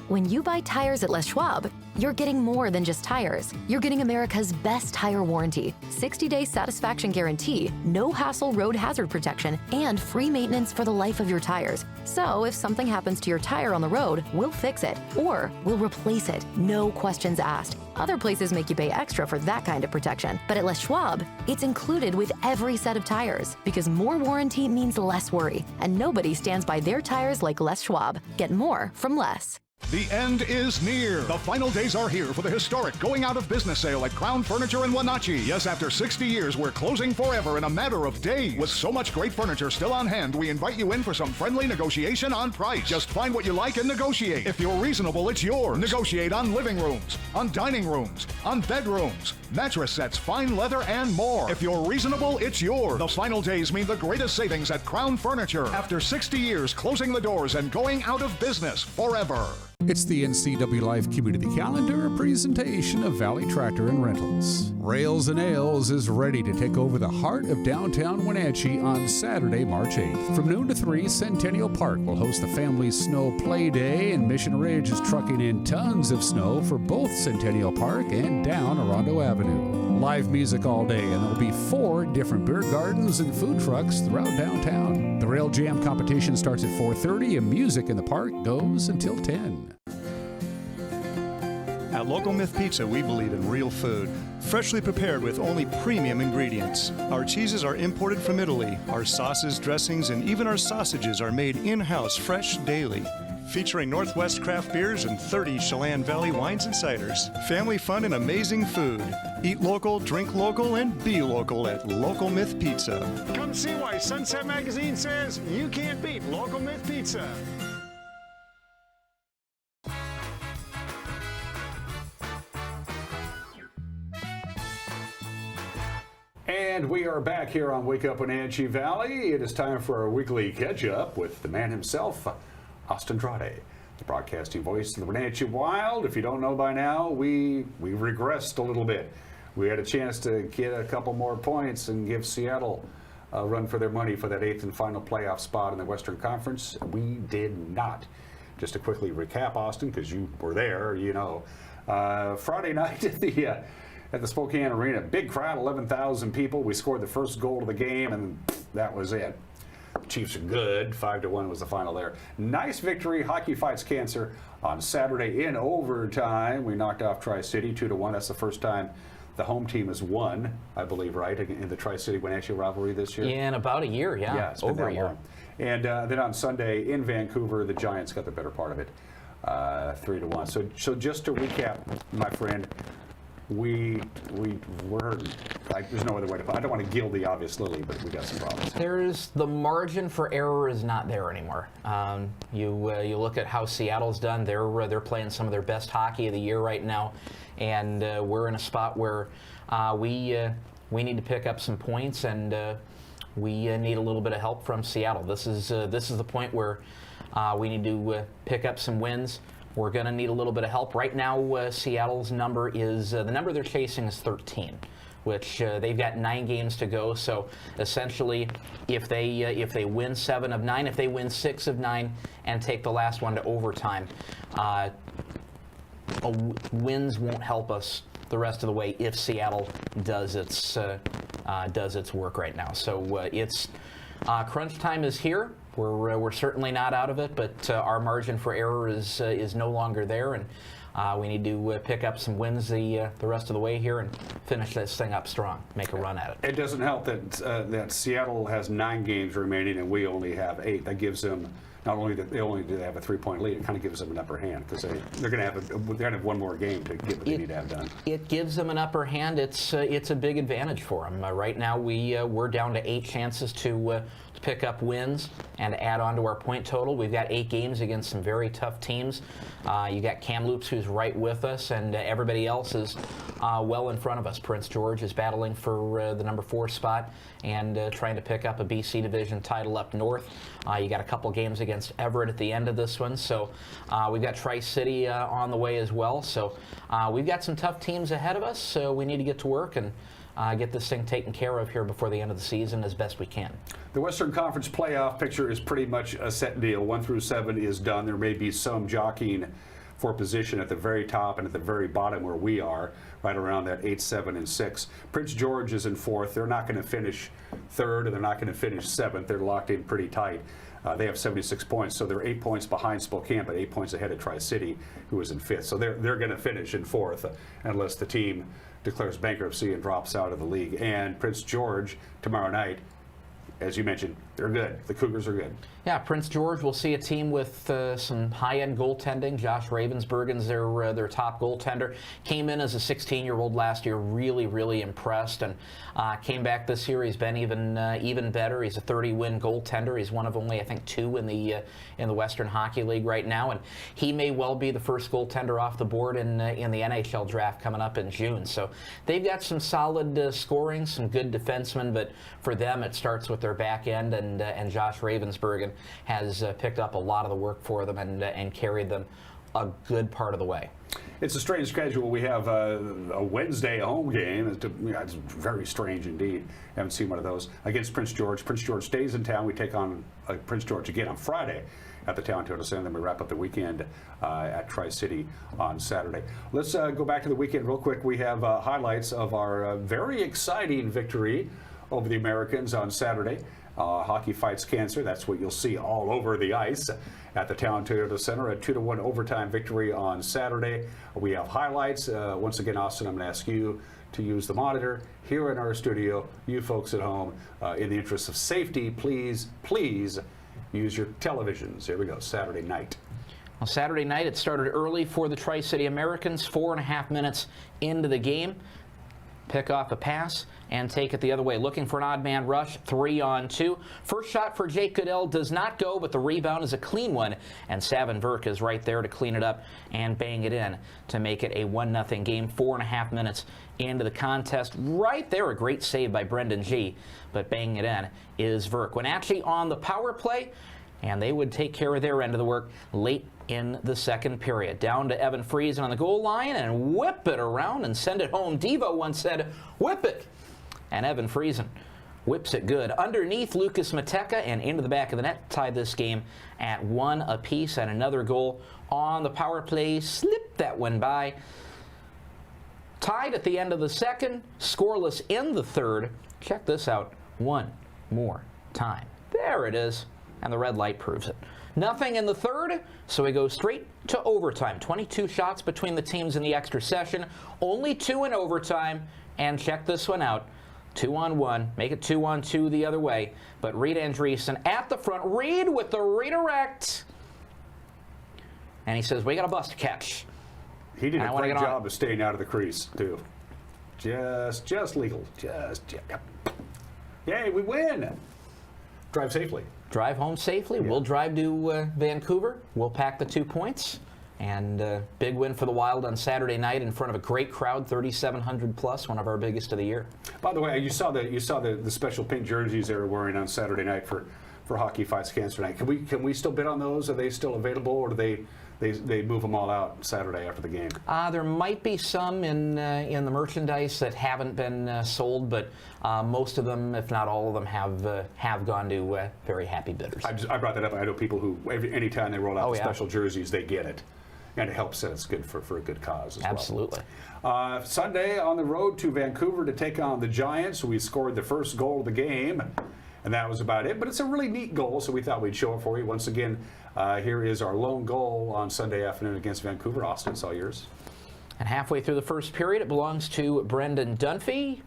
When you buy tires at Les Schwab, you're getting more than just tires. You're getting America's best tire warranty, 60-day satisfaction guarantee, no hassle road hazard protection, and free maintenance for the life of your tires. So if something happens to your tire on the road, we'll fix it, or we'll replace it, no questions asked. Other places make you pay extra for that kind of protection, but at Les Schwab, it's included with every set of tires, because more warranty means less worry, and nobody stands by their tires like Les Schwab. Get more from less. The end is near. The final days are here for the historic going out of business sale at Crown Furniture in Wenatchee. Yes, after 60 years, we're closing forever in a matter of days. With so much great furniture still on hand, we invite you in for some friendly negotiation on price. Just find what you like and negotiate. If you're reasonable, it's yours. Negotiate on living rooms, on dining rooms, on bedrooms, mattress sets, fine leather, and more. If you're reasonable, it's yours. The final days mean the greatest savings at Crown Furniture. After 60 years closing the doors and going out of business forever. It's the NCWLIFE Community Calendar, a presentation of Valley Tractor and Rentals. Rails and Ales is ready to take over the heart of downtown Wenatchee on Saturday, March 8th. From noon to 3, Centennial Park will host the Family Snow Play Day, and Mission Ridge is trucking in tons of snow for both Centennial Park and down Orondo Avenue. Live music all day, and there'll be 4 different beer gardens and food trucks throughout downtown. The Rail Jam competition starts at 4:30, and music in the park goes until 10. At Local Myth Pizza, we believe in real food, freshly prepared with only premium ingredients. Our cheeses are imported from Italy. Our sauces, dressings, and even our sausages are made in-house fresh daily. Featuring Northwest craft beers and 30 Chelan Valley wines and ciders. Family fun and amazing food. Eat local, drink local, and be local at Local Myth Pizza. Come see why Sunset Magazine says you can't beat Local Myth Pizza. And we are back here on Wake Up Wenatchee Valley. It is time for our weekly catch-up with the man himself, Austin Andrade, the broadcasting voice of the Wenatchee Wild. If you don't know by now, we regressed a little bit. We had a chance to get a couple more points and give Seattle a run for their money for that 8th and final playoff spot in the Western Conference. We did not. Just to quickly recap, Austin, because you were there, you know. Friday night at the Spokane Arena, big crowd, 11,000 people. We scored the first goal of the game, and that was it. Chiefs are good. 5-1 was the final there. Nice victory. Hockey fights cancer on Saturday in overtime. We knocked off Tri-City 2-1. That's the first time the home team has won, I believe, right, in the Tri-City Wenatchee rivalry this year. In about a year, yeah. Yeah, it's been over that a year. long. And then on Sunday in Vancouver, the Giants got the better part of it, 3-1. So just to recap, my friend, we're hurting. There's no other way to put it. I don't want to gild the obvious lily, but we got some problems. The margin for error is not there anymore. You look at how Seattle's done. They're playing some of their best hockey of the year right now, and we're in a spot where we need to pick up some points, and we need a little bit of help from Seattle. This is the point where we need to pick up some wins. We're going to need a little bit of help. Right now, Seattle's number is, the number they're chasing is 13, which they've got 9 games to go. So essentially, if they win 7 of 9, if they win 6 of 9 and take the last one to overtime, wins won't help us the rest of the way if Seattle does its work right now. So it's crunch time is here. We're certainly not out of it, but our margin for error is no longer there, and we need to pick up some wins the rest of the way here and finish this thing up strong, make a run at it. It doesn't help that Seattle has 9 games remaining and we only have 8. That gives them not only that they only do have a 3-point lead, it kind of gives them an upper hand because they're going to have one more game to get what they need to have done. It gives them an upper hand. It's a big advantage for them. Right now we're down to 8 chances to pick up wins and add on to our point total. We've got 8 games against some very tough teams. You got Kamloops, who's right with us, and everybody else is well in front of us. Prince George is battling for the number 4 spot and trying to pick up a BC Division title up north. You got a couple games against Everett at the end of this one, so we've got Tri-City on the way as well. So we've got some tough teams ahead of us, so we need to get to work and get this thing taken care of here before the end of the season as best we can. The Western Conference playoff picture is pretty much a set deal. 1 through 7 is done. There may be some jockeying for position at the very top and at the very bottom where we are, right around that 8, 7, and 6. Prince George is in 4th. They're not going to finish 3rd, and they're not going to finish 7th. They're locked in pretty tight. They have 76 points, so they're 8 points behind Spokane, but 8 points ahead of Tri-City, who is in 5th. So they're going to finish in 4th, unless the team declares bankruptcy and drops out of the league. And Prince George, tomorrow night, as you mentioned, they're good. The Cougars are good. Yeah, Prince George will see a team with some high-end goaltending. Josh Ravensbergen's their top goaltender. Came in as a 16-year-old last year, really impressed, and came back this year. He's been even better. He's a 30-win goaltender. He's one of only, I think, 2 in the Western Hockey League right now, and he may well be the first goaltender off the board in the NHL draft coming up in June. So they've got some solid scoring, some good defensemen, but for them it starts with their back end, and Josh Ravensbergen has picked up a lot of the work for them and carried them a good part of the way. It's a strange schedule. We have a Wednesday home game. It's very strange indeed. Haven't seen one of those against Prince George. Prince George stays in town. We take on Prince George again on Friday at the Town Toyota Center. Then we wrap up the weekend at Tri-City on Saturday. Let's go back to the weekend real quick. We have highlights of our very exciting victory over the Americans on Saturday. Hockey fights cancer. That's what you'll see all over the ice at the Town Toyota Center. A 2-1 overtime victory on Saturday. We have highlights. Once again, Austin, I'm going to ask you to use the monitor here in our studio. You folks at home, in the interest of safety, please use your televisions. Here we go, Saturday night. Well, Saturday night, it started early for the Tri-City Americans. 4.5 minutes into the game. Pick off a pass and take it the other way. Looking for an odd man rush, 3-on-2. First shot for Jake Goodell does not go, but the rebound is a clean one. And Savin Verk is right there to clean it up and bang it in to make it a 1-0 game. 4.5 minutes into the contest. Right there, a great save by Brendan G. But banging it in is Verk. Wenatchee on the power play, and they would take care of their end of the work late in the second period. Down to Evan Friesen on the goal line and whip it around and send it home. Devo once said, whip it. And Evan Friesen whips it good. Underneath Lucas Mateka and into the back of the net. Tied this game at 1 apiece. And another goal on the power play. Slipped that one by. Tied at the end of the second. Scoreless in the third. Check this out one more time. There it is. And the red light proves it. Nothing in the third, so we go straight to overtime. 22 shots between the teams in the extra session. Only 2 in overtime. And check this one out. 2-on-1. Make it 2-on-2 the other way. But Reed Andreessen at the front. Reed with the redirect. And he says, we got a bus to catch. He did a great job of staying out of the crease, too. Just legal. Yay, we win. Drive safely. Drive home safely. Yeah. We'll drive to Vancouver. We'll pack the 2 points. And big win for the Wild on Saturday night in front of a great crowd, 3,700 plus, one of our biggest of the year. By the way, you saw the special pink jerseys they were wearing on Saturday night for Hockey Fights Cancer Night. Can we still bid on those? Are they still available, or do they move them all out Saturday after the game? There might be some in the merchandise that haven't been sold, but most of them, if not all of them, have gone to very happy bidders. I brought that up. I know people who anytime they roll out the special jerseys, they get it. And it helps that it's good for a good cause as Absolutely. well. Sunday on the road to Vancouver to take on the Giants. We scored the first goal of the game, and that was about it. But it's a really neat goal, so we thought we'd show it for you. Once again, here is our lone goal on Sunday afternoon against Vancouver. Austin, it's all yours. And halfway through the first period, it belongs to Brendan Dunphy.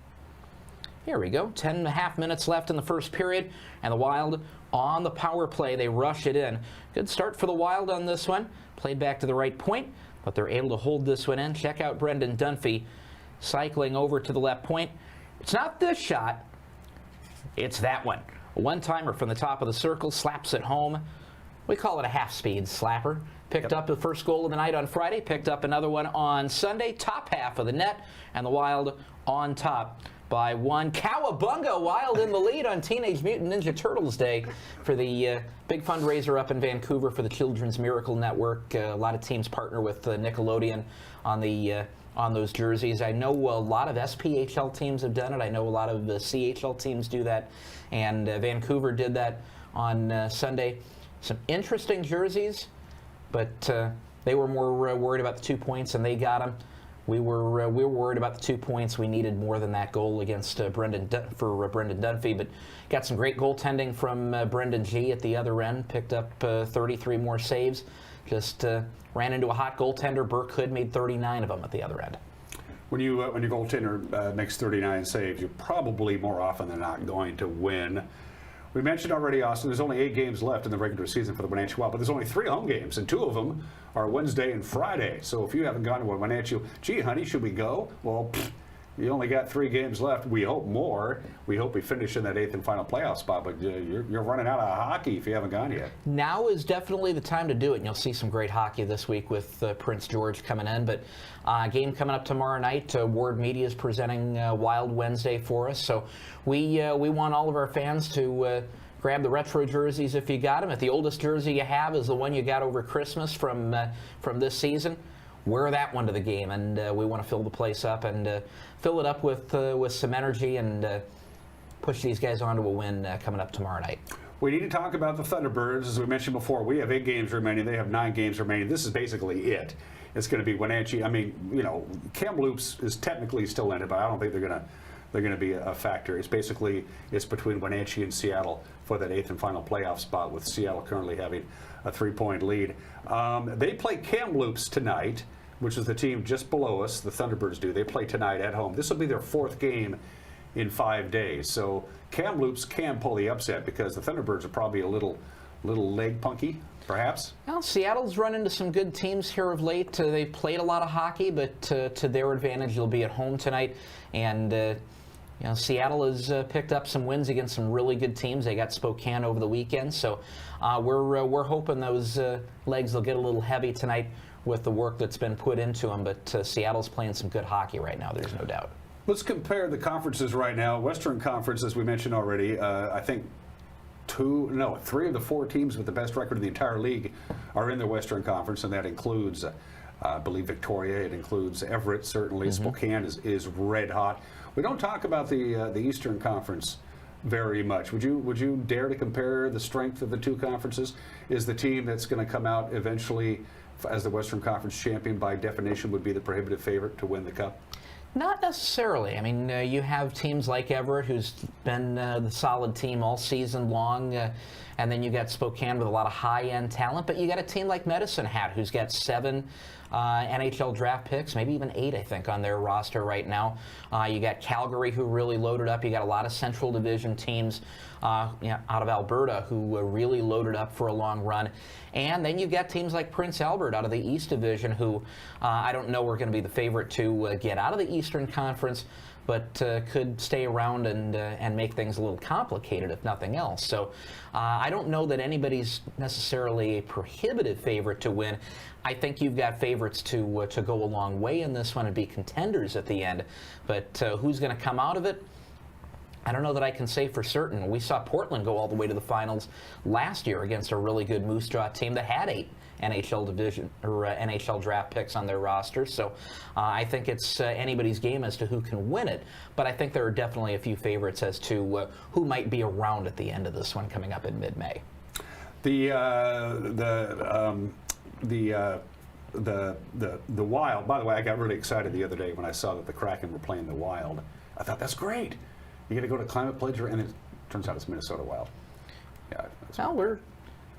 Here we go. 10.5 minutes left in the first period, and the Wild on the power play. They rush it in. Good start for the Wild on this one. Played back to the right point, but they're able to hold this one in. Check out Brendan Dunphy cycling over to the left point. It's not this shot. It's that one. A one-timer from the top of the circle, slaps it home. We call it a half-speed slapper. Picked up the first goal of the night on Friday, picked up another one on Sunday, top half of the net, and the Wild on top by 1. Cowabunga, Wild in the lead on Teenage Mutant Ninja Turtles Day for the big fundraiser up in Vancouver for the Children's Miracle Network. A lot of teams partner with Nickelodeon on those jerseys. I know a lot of SPHL teams have done it. I know a lot of the CHL teams do that, and Vancouver did that on Sunday. Some interesting jerseys, but they were more worried about the 2 points, and they got them. We were worried about the 2 points. We needed more than that goal against Brendan Dunphy, but got some great goaltending from Brendan G at the other end. Picked up 33 more saves. Just ran into a hot goaltender. Burke Hood made 39 of them at the other end. When your goaltender makes 39 saves, you're probably more often than not going to win. We mentioned already, Austin, there's only 8 games left in the regular season for the Wenatchee Wild, but there's only 3 home games, and 2 of them are Wednesday and Friday. So if you haven't gone to a Wenatchee, gee, honey, should we go? Well, you only got 3 games left. We hope more. We hope we finish in that 8th and final playoff spot, but you're running out of hockey if you haven't gone yet. Now is definitely the time to do it, and you'll see some great hockey this week with Prince George coming in. But game coming up tomorrow night. Ward Media is presenting Wild Wednesday for us, so we want all of our fans to grab the retro jerseys if you got them. If the oldest jersey you have is the one you got over Christmas from this season, wear that one to the game, and we want to fill the place up and fill it up with some energy and push these guys onto a win coming up tomorrow night. We need to talk about the Thunderbirds. As we mentioned before, we have 8 games remaining. They have 9 games remaining. This is basically it. It's going to be Wenatchee. I mean, you know, Kamloops is technically still in it, but I don't think they're going to be a factor. It's basically between Wenatchee and Seattle for that 8th and final playoff spot, with Seattle currently having a 3-point lead. They play Kamloops tonight, which is the team just below us. The Thunderbirds do. They play tonight at home. This will be their 4th game in 5 days. So Kamloops can pull the upset because the Thunderbirds are probably a little leg punky, perhaps. Well, Seattle's run into some good teams here of late. They played a lot of hockey, but to their advantage, they'll be at home tonight. And you know, Seattle has picked up some wins against some really good teams. They got Spokane over the weekend, so we're hoping those legs will get a little heavy tonight with the work that's been put into them. But Seattle's playing some good hockey right now. There's no doubt. Let's compare the conferences right now. Western Conference, as we mentioned already, I think 3 of the 4 teams with the best record in the entire league are in the Western Conference, and that includes, I believe, Victoria. It includes Everett, certainly. Spokane is red hot. We don't talk about the Eastern Conference very much. Would you dare to compare the strength of the 2 conferences? Is the team that's going to come out eventually as the Western Conference champion, by definition, would be the prohibitive favorite to win the Cup? Not necessarily. I mean, you have teams like Everett, who's been the solid team all season long, and then you got Spokane with a lot of high-end talent, but you got a team like Medicine Hat, who's got 7 NHL draft picks, maybe even 8, I think, on their roster right now. You got Calgary, who really loaded up. You got a lot of Central Division teams out of Alberta who really loaded up for a long run. And then you've got teams like Prince Albert out of the East Division who I don't know are going to be the favorite to get out of the Eastern Conference, but could stay around and make things a little complicated, if nothing else. So I don't know that anybody's necessarily a prohibitive favorite to win. I think you've got favorites to go a long way in this one and be contenders at the end. But who's going to come out of it? I don't know that I can say for certain. We saw Portland go all the way to the finals last year against a really good Moose Jaw team that had 8 NHL division or NHL draft picks on their roster. So I think it's anybody's game as to who can win it. But I think there are definitely a few favorites as to who might be around at the end of this one coming up in mid-May. The Wild. By the way, I got really excited the other day when I saw that the Kraken were playing the Wild. I thought, that's great. You got to go to Climate Pledge, and it turns out it's Minnesota Wild. Yeah. Well,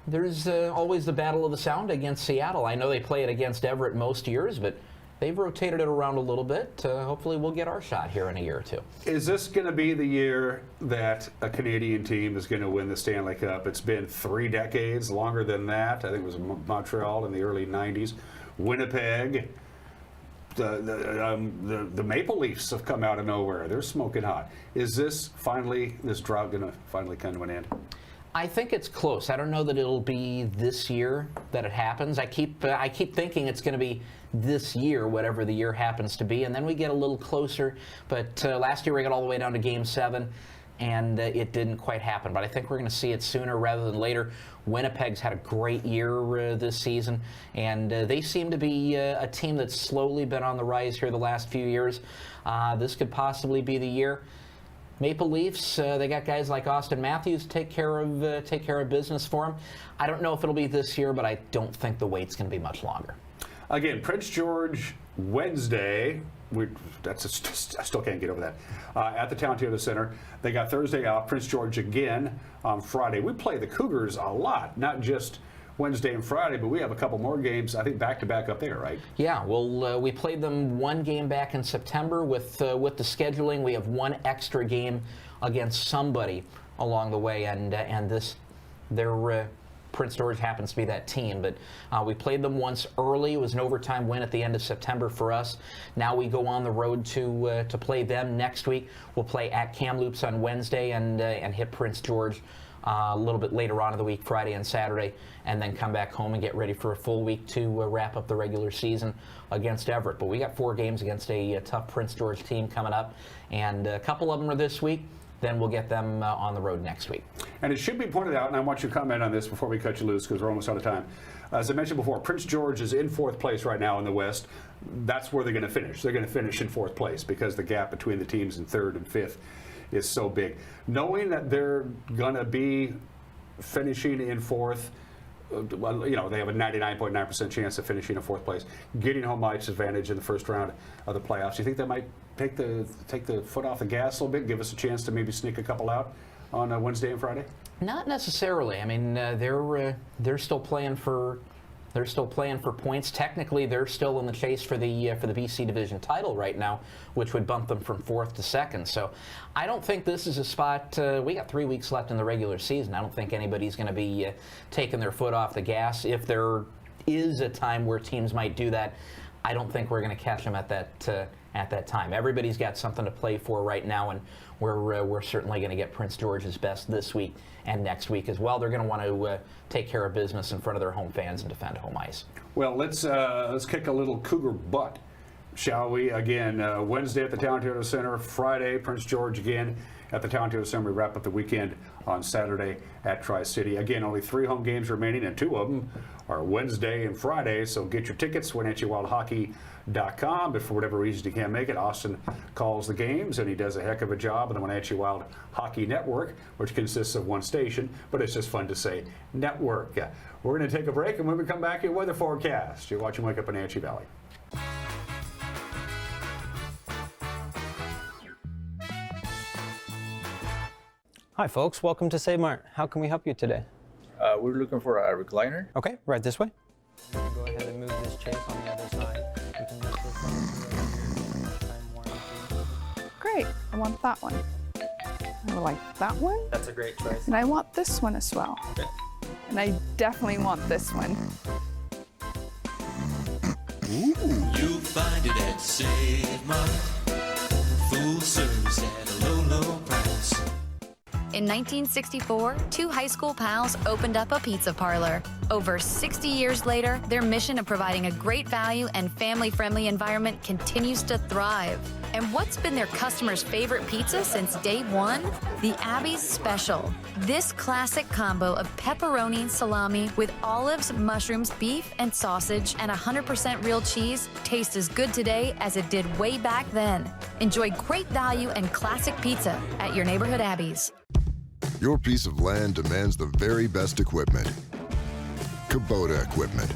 there's always the battle of the Sound against Seattle. I know they play it against Everett most years, but they've rotated it around a little bit. Hopefully we'll get our shot here in a year or two. Is this going to be the year that a Canadian team is going to win the Stanley Cup? It's been 3 decades, longer than that. I think it was Montreal in the early 90s. Winnipeg. The Maple Leafs have come out of nowhere. They're smoking hot. Is this drought going to finally come to an end? I think it's close. I don't know that it'll be this year that it happens. I keep thinking it's going to be this year, whatever the year happens to be, and then we get a little closer. But last year we got all the way down to Game 7, and it didn't quite happen. But I think we're going to see it sooner rather than later. Winnipeg's had a great year this season, and they seem to be a team that's slowly been on the rise here the last few years. This could possibly be the year. Maple Leafs, they got guys like Austin Matthews take care of business for them. I don't know if it'll be this year, but I don't think the wait's going to be much longer. Again, Prince George Wednesday. I still can't get over that. At the Town Theater Center. They got Thursday off. Prince George again on Friday. We play the Cougars a lot, not just Wednesday and Friday, but we have a couple more games, I think, back-to-back up there, right? Yeah, well, we played them 1 game back in September. With the scheduling, we have 1 extra game against somebody along the way, and Prince George happens to be that team, but we played them once early. It was an overtime win at the end of September for us. Now we go on the road to play them next week. We'll play at Kamloops on Wednesday and hit Prince George a little bit later on in the week, Friday and Saturday, and then come back home and get ready for a full week to wrap up the regular season against Everett. But we got 4 games against a tough Prince George team coming up, and a couple of them are this week. then we'll get them on the road next week. And it should be pointed out, and I want you to comment on this before we cut you loose because we're almost out of time. As I mentioned before, Prince George is in 4th place right now in the West. That's where they're going to finish. They're going to finish in 4th place because the gap between the teams in 3rd and 5th is so big. Knowing that they're going to be finishing in 4th, well, you know, they have a 99.9% chance of finishing in 4th place, getting home ice advantage in the first round of the playoffs. Do you think that might take the foot off the gas a little bit, give us a chance to maybe sneak a couple out on Wednesday and Friday? Not necessarily. I mean, they're still playing for points. Technically, they're still in the chase for the BC Division title right now, which would bump them from 4th to 2nd. So, I don't think this is a spot. We got 3 weeks left in the regular season. I don't think anybody's going to be taking their foot off the gas. If there is a time where teams might do that, I don't think we're going to catch them at that time. Everybody's got something to play for right now, and we're certainly going to get Prince George's best this week and next week as well. They're going to want to take care of business in front of their home fans and defend home ice. Well, let's kick a little Cougar butt, shall we? Again, Wednesday at the Town Theater Center, Friday, Prince George again at the Town Theater Center. We wrap up the weekend on Saturday at Tri-City. Again, only 3 home games remaining, and 2 of them are Wednesday and Friday, so get your tickets, WenatcheeWildHockey.com. If for whatever reason you can't make it, Austin calls the games, and he does a heck of a job on the Wenatchee Wild Hockey Network, which consists of 1 station, but it's just fun to say network. We're going to take a break, and when we come back, your weather forecast. You're watching Wake Up Wenatchee Valley. Hi folks, welcome to Save Mart. How can we help you today? We're looking for a recliner. Okay, right this way. Go ahead and move this chase on the other side. You can lift this up time warranty. Great, I want that one. I would like that one. That's a great choice. And I want this one as well. Okay. And I definitely want this one. You'll find it at Save Mart. Full service at a low, low price. In 1964, 2 high school pals opened up a pizza parlor. Over 60 years later, their mission of providing a great value and family-friendly environment continues to thrive. And what's been their customers' favorite pizza since day one? The Abby's Special. This classic combo of pepperoni, salami, with olives, mushrooms, beef, and sausage, and 100% real cheese tastes as good today as it did way back then. Enjoy great value and classic pizza at your neighborhood Abby's. Your piece of land demands the very best equipment. Kubota equipment.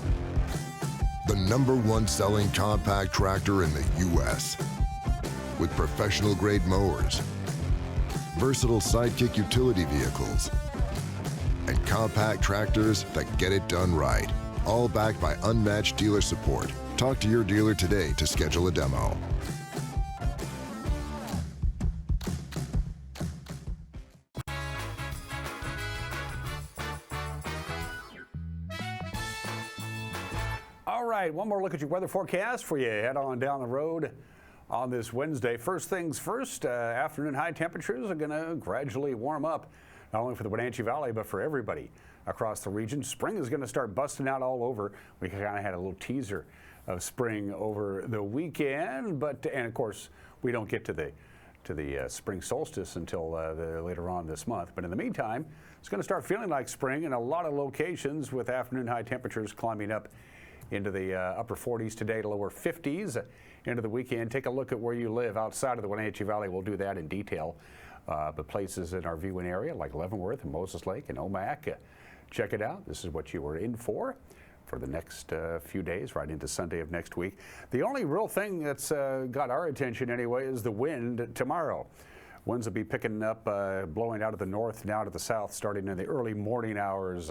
The #1 selling compact tractor in the U.S. With professional grade mowers, versatile sidekick utility vehicles, and compact tractors that get it done right. All backed by unmatched dealer support. Talk to your dealer today to schedule a demo. All right, one more look at your weather forecast for you. Head on down the road on this Wednesday. First things first, afternoon high temperatures are going to gradually warm up, not only for the Wenatchee Valley, but for everybody across the region. Spring is going to start busting out all over. We kind of had a little teaser of spring over the weekend, and of course, we don't get to the spring solstice until later on this month. But in the meantime, it's going to start feeling like spring in a lot of locations, with afternoon high temperatures climbing up into the upper 40s today to lower 50s into the weekend. Take a look at where you live outside of the Wenatchee Valley. We'll do that in detail. But places in our viewing area like Leavenworth and Moses Lake and Omak, check it out. This is what you were in for the next few days, right into Sunday of next week. The only real thing that's got our attention anyway is the wind tomorrow. Winds will be picking up, blowing out of the north now to the south, starting in the early morning hours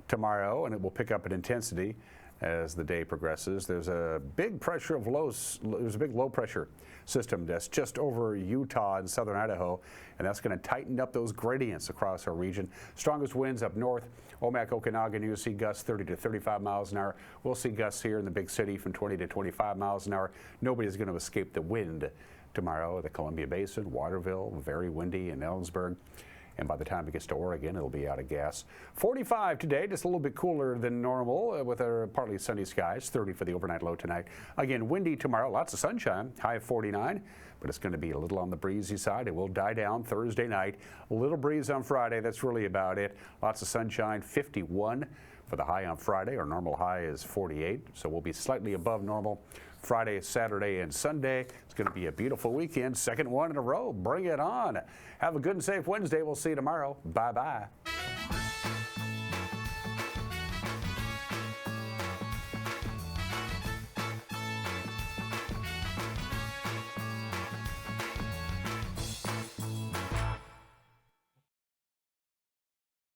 tomorrow, and it will pick up in intensity as the day progresses. There's a big low pressure system that's just over Utah and southern Idaho, and that's going to tighten up those gradients across our region. Strongest winds up north, Omak, Okanagan, you'll see gusts 30 to 35 miles an hour. We'll see gusts here in the big city from 20 to 25 miles an hour. Nobody's going to escape the wind tomorrow. The Columbia Basin, Waterville, very windy in Ellensburg. And by the time it gets to Oregon, it'll be out of gas. 45 today, just a little bit cooler than normal with partly sunny skies. 30 for the overnight low tonight. Again, windy tomorrow, lots of sunshine, high of 49. But but it's going to be a little on the breezy side. It will die down Thursday night. A little breeze on Friday. That's really about it. Lots of sunshine, 51 for the high on Friday. Our normal high is 48, so we'll be slightly above normal Friday, Saturday, and Sunday. It's going to be a beautiful weekend. Second one in a row. Bring it on. Have a good and safe Wednesday. We'll see you tomorrow. Bye-bye.